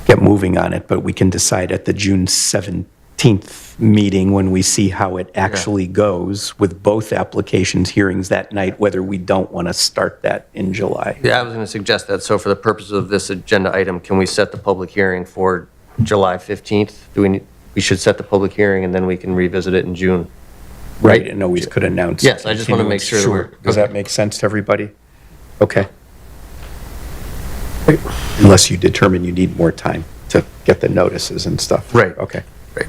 S2: get moving on it, but we can decide at the June 17th meeting when we see how it actually goes with both applications hearings that night, whether we don't want to start that in July.
S6: Yeah, I was going to suggest that. So for the purposes of this agenda item, can we set the public hearing for July 15th? We should set the public hearing and then we can revisit it in June.
S2: Right, and always could announce.
S6: Yes, I just want to make sure that we're.
S2: Does that make sense to everybody? Okay. Unless you determine you need more time to get the notices and stuff.
S6: Right.
S2: Okay.
S6: Right.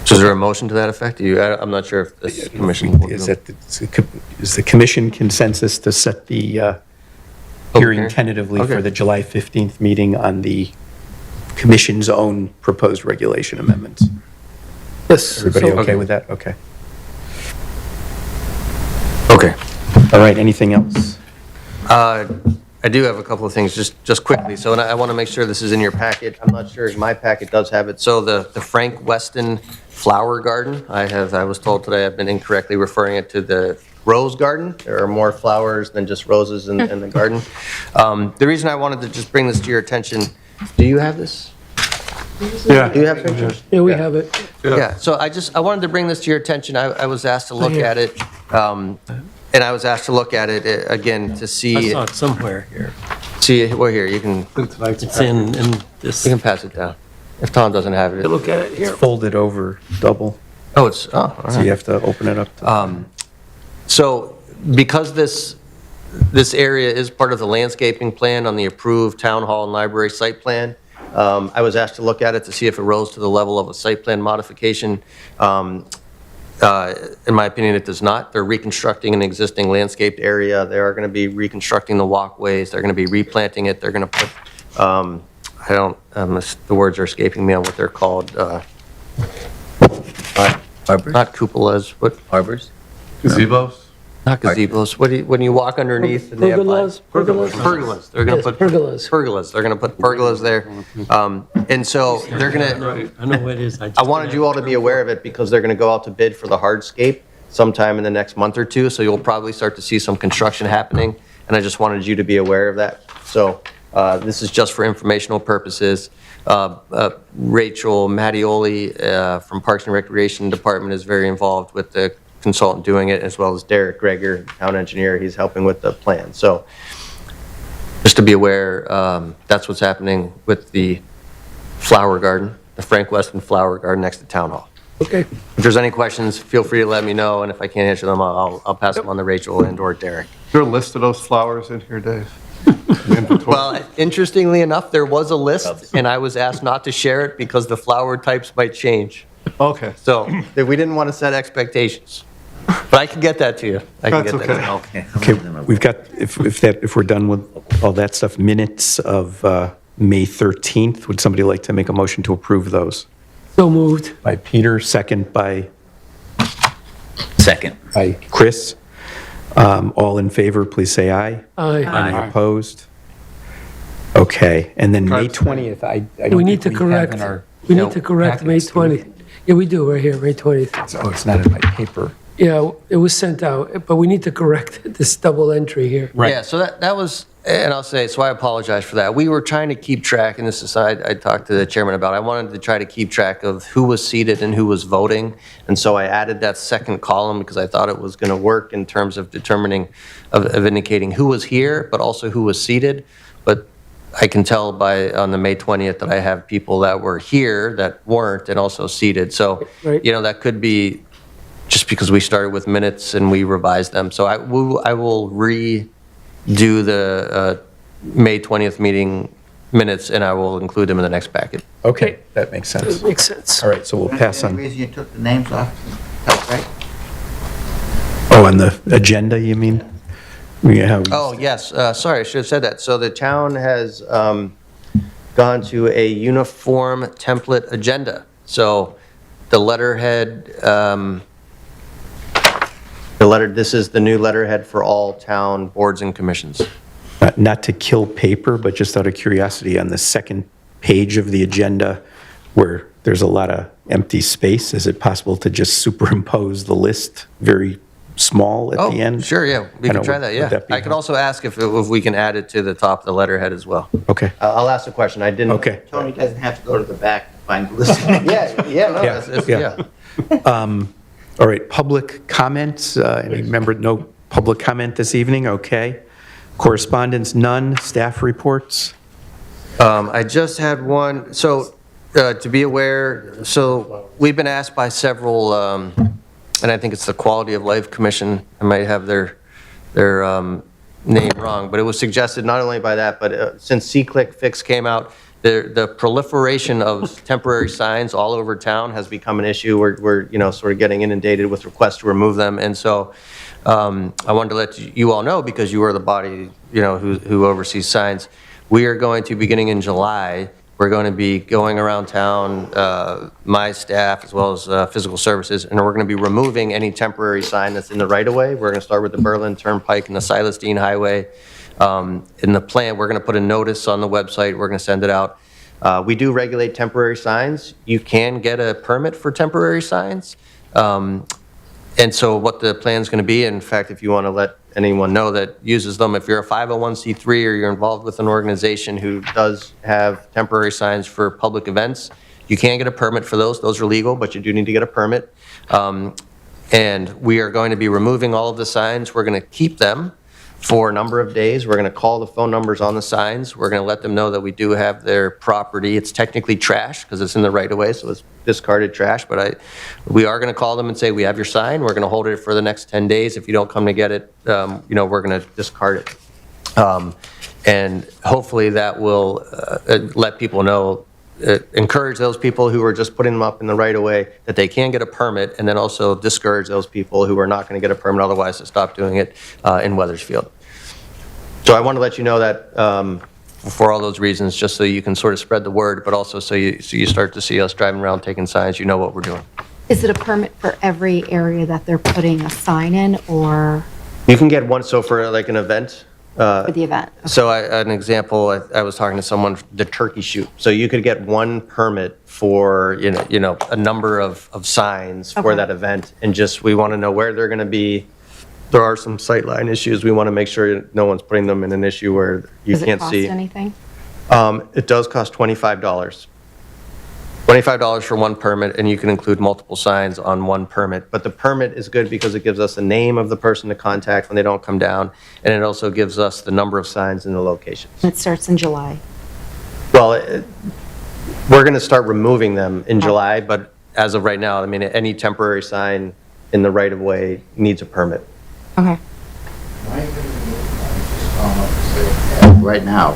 S6: So is there a motion to that effect? I'm not sure if this commission.
S2: Is the commission consensus to set the hearing
S6: hearing?
S2: tentatively
S6: Okay.
S2: for the July 15th meeting on the commission's own proposed regulation amendments?
S1: Yes.
S2: Everybody
S1: so-
S2: okay with that? Okay.
S6: Okay.
S2: All right, anything else?
S6: I do have a couple of things, just quickly. So, and I want to make sure this is in your packet. I'm not sure if my packet does have it. So the Frank Weston Flower Garden, I was told today I've been incorrectly referring it to the Rose Garden. There are more flowers than just roses in the garden. The reason I wanted to just bring this to your attention, do you have this?
S9: Yeah.
S6: Do you have pictures?
S1: Yeah, we have it.
S6: Yeah, so I wanted to bring this to your attention. I was asked to look at it, and I was asked to look at it again to
S8: I
S6: see,
S8: saw it somewhere here.
S6: well, here, you can
S8: It's in this.
S6: pass it down. If Tom doesn't have it.
S1: Look at it here.
S2: Folded over double,
S6: Oh, all
S2: so
S6: right.
S2: you have to open it up.
S6: So because this area is part of the landscaping plan on the approved town hall and library site plan, I was asked to look at it to see if it rose to the level of a site plan modification. In my opinion, it does not. They're reconstructing an existing landscaped area. They are going to be reconstructing the walkways. They're going to be replanting it. They're going to put, the words are escaping me on what they're called.
S4: Arbors?
S6: Not cupolas, but
S4: Arbors?
S3: Gazebos?
S6: not gazebos. When you walk underneath. and they have
S1: Pergolas? Pergolas?
S6: Pergolas. They're going to
S1: Yes,
S6: put
S1: pergolas.
S6: pergolas. They're going to put pergolas there. And so they're going to,
S8: I know what it is.
S6: I wanted you all to be aware of it because they're going to go out to bid for the hardscape sometime in the next month or two. So you'll probably start to see some construction happening. And I just wanted you to be aware of that. So this is just for informational purposes. Rachel Mattioli from Parks and Recreation Department is very involved with the consultant doing it, as well as Derek Greger, town engineer. He's helping with the plan. So just to be aware, that's what's happening with the flower garden, the Frank Weston Flower Garden next to Town Hall.
S1: Okay.
S6: If there's any questions, feel free to let me know, and if I can't answer them, I'll pass them on to Rachel and/or Derek.
S3: Is there a list of those flowers in here, Dave?
S6: Well, interestingly enough, there was a list, and I was asked not to share it because the flower types might change.
S3: Okay.
S6: So we didn't want to set expectations. But I can get that to you. I can
S3: That's
S6: get that
S3: okay.
S6: to you.
S2: Okay, we've got, if we're done with all that stuff, minutes of May 13th, would somebody like to make a motion to approve those?
S1: So moved.
S2: By Peter, second by
S4: Second.
S2: Chris. All in favor, please say aye.
S1: Aye.
S2: Opposed? Okay, and then May
S3: Right.
S2: 20th, I
S1: We
S2: don't
S1: need to
S2: think we have
S1: correct,
S2: in our...
S1: we need to correct May
S2: packets, do we?
S1: 20th. Yeah, we do, right here, May 20th.
S2: Oh, it's not in my paper.
S1: Yeah, it was sent out, but we need to correct this double entry here.
S2: Right.
S6: Yeah, so that was, and I'll say, so I apologize for that. We were trying to keep track, and this is, I talked to the chairman about, I wanted to try to keep track of who was seated and who was voting. And so I added that second column because I thought it was going to work in terms of determining, of indicating who was here, but also who was seated. But I can tell on the May 20th that I have people that were here that weren't and also seated. So,
S1: Right.
S6: that could be just because we started with minutes and we revised them. So I will redo the May 20th meeting minutes, and I will include them in the next packet.
S2: Okay, that makes sense.
S1: Makes sense.
S2: All right, so we'll pass
S5: Any
S2: on.
S5: reason you took the names off? That's right.
S2: Oh, on the agenda, you mean? Yeah.
S6: Oh, yes, sorry, I should have said that. So the town has gone to a uniform template agenda. So the letterhead, this is the new letterhead for all town boards and commissions.
S2: Not to kill paper, but just out of curiosity, on the second page of the agenda where there's a lot of empty space, is it possible to just superimpose the list very small at the end?
S6: Oh, sure, yeah, we
S2: I
S6: can
S2: don't-
S6: try that,
S2: would that be
S6: yeah. I could also ask if we can add it to the top of the letterhead as well.
S2: Okay,
S6: I'll ask the question, I didn't.
S2: okay.
S5: Tony doesn't have to go to the back to find the list.
S6: Yeah, no,
S2: Yeah,
S6: it's-
S2: yeah.
S6: yeah.
S2: All right, public comments, any member, no public comment this evening, okay. Correspondence, none, staff reports?
S6: I just had one, so to be aware, so we've been asked by several, and I think it's the Quality of Life Commission, I might have their name wrong, but it was suggested not only by that, but since C-Click Fix came out, the proliferation of temporary signs all over town has become an issue. We're sort of getting inundated with requests to remove them, and so I wanted to let you all know, because you are the body, who oversees signs. We are going to, beginning in July, we're going to be going around town, my staff as well as physical services, and we're going to be removing any temporary sign that's in the right-of-way. We're going to start with the Berlin Turnpike and the Silas Dean Highway. In the plan, we're going to put a notice on the website. We're going to send it out. We do regulate temporary signs. You can get a permit for temporary signs. And so what the plan is going to be, in fact, if you want to let anyone know that uses them, if you're a 501c3 or you're involved with an organization who does have temporary signs for public events, you can get a permit for those. Those are legal, but you do need to get a permit. And we are going to be removing all of the signs. We're going to keep them for a number of days. We're going to call the phone numbers on the signs. We're going to let them know that we do have their property. It's technically trash because it's in the right of way, so it's discarded trash. But we are going to call them and say, we have your sign. We're going to hold it for the next 10 days. If you don't come to get it, we're going to discard it. And hopefully that will let people know, encourage those people who are just putting them up in the right of way that they can get a permit, and then also discourage those people who are not going to get a permit otherwise to stop doing it in Wethersfield. So I want to let you know that for all those reasons, just so you can sort of spread the word, but also so you start to see us driving around taking signs, you know what we're doing.
S13: Is it a permit for every area that they're putting a sign in, or
S6: You can get one, so for like an event.
S13: for the event?
S6: So an example, I was talking to someone, the turkey shoot. So you could get one permit for, a number of signs for
S13: Okay.
S6: that event. And just, we want to know where they're going to be. There are some sightline issues. We want to make sure no one's putting them in an issue where you
S13: Does it
S6: can't
S13: cost
S6: see.
S13: anything?
S6: It does cost $25. $25 for one permit, and you can include multiple signs on one permit. But the permit is good because it gives us the name of the person to contact when they don't come down, and it also gives us the number of signs and the locations.
S13: It starts in July.
S6: Well, we're going to start removing them in July, but as of right now, I mean, any temporary sign in the right-of-way needs a permit.
S13: Okay.
S5: Right now,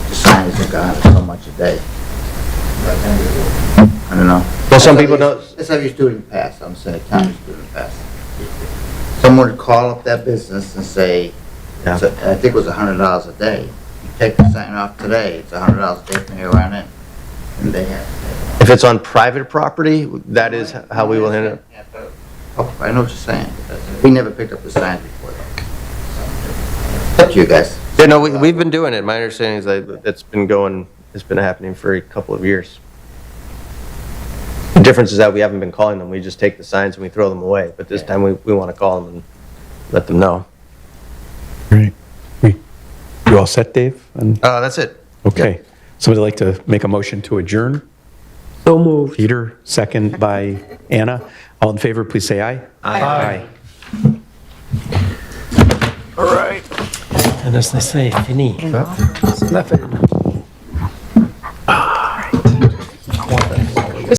S5: the sign is so much a day. I don't know.
S6: Well, some people don't.
S5: That's how you used to do it in the past, I'm saying, time used to do it in the past. Someone would call up that business and say,
S6: Yeah.
S5: so, I think it was $100 a day. You take the sign off today, it's $100 a day from here on in. And they have to pay.
S6: If it's on private property, that is how we will handle it.
S5: Yeah, but- Oh, I know what you're saying. We never picked up the signs before though. So, up to you guys.
S6: Yeah, no, we've been doing it. My understanding is that it's been happening for a couple of years. The difference is that we haven't been calling them. We just take the signs and we throw them away. But this time we want to call them and let them know.
S2: Great. You all set, Dave?
S6: That's it.
S2: Okay. Somebody like to make a motion to adjourn?
S1: So moved.
S2: Peter, second by Anna. All in favor, please say aye. Aye.
S8: And as they say, fini.
S1: Left it.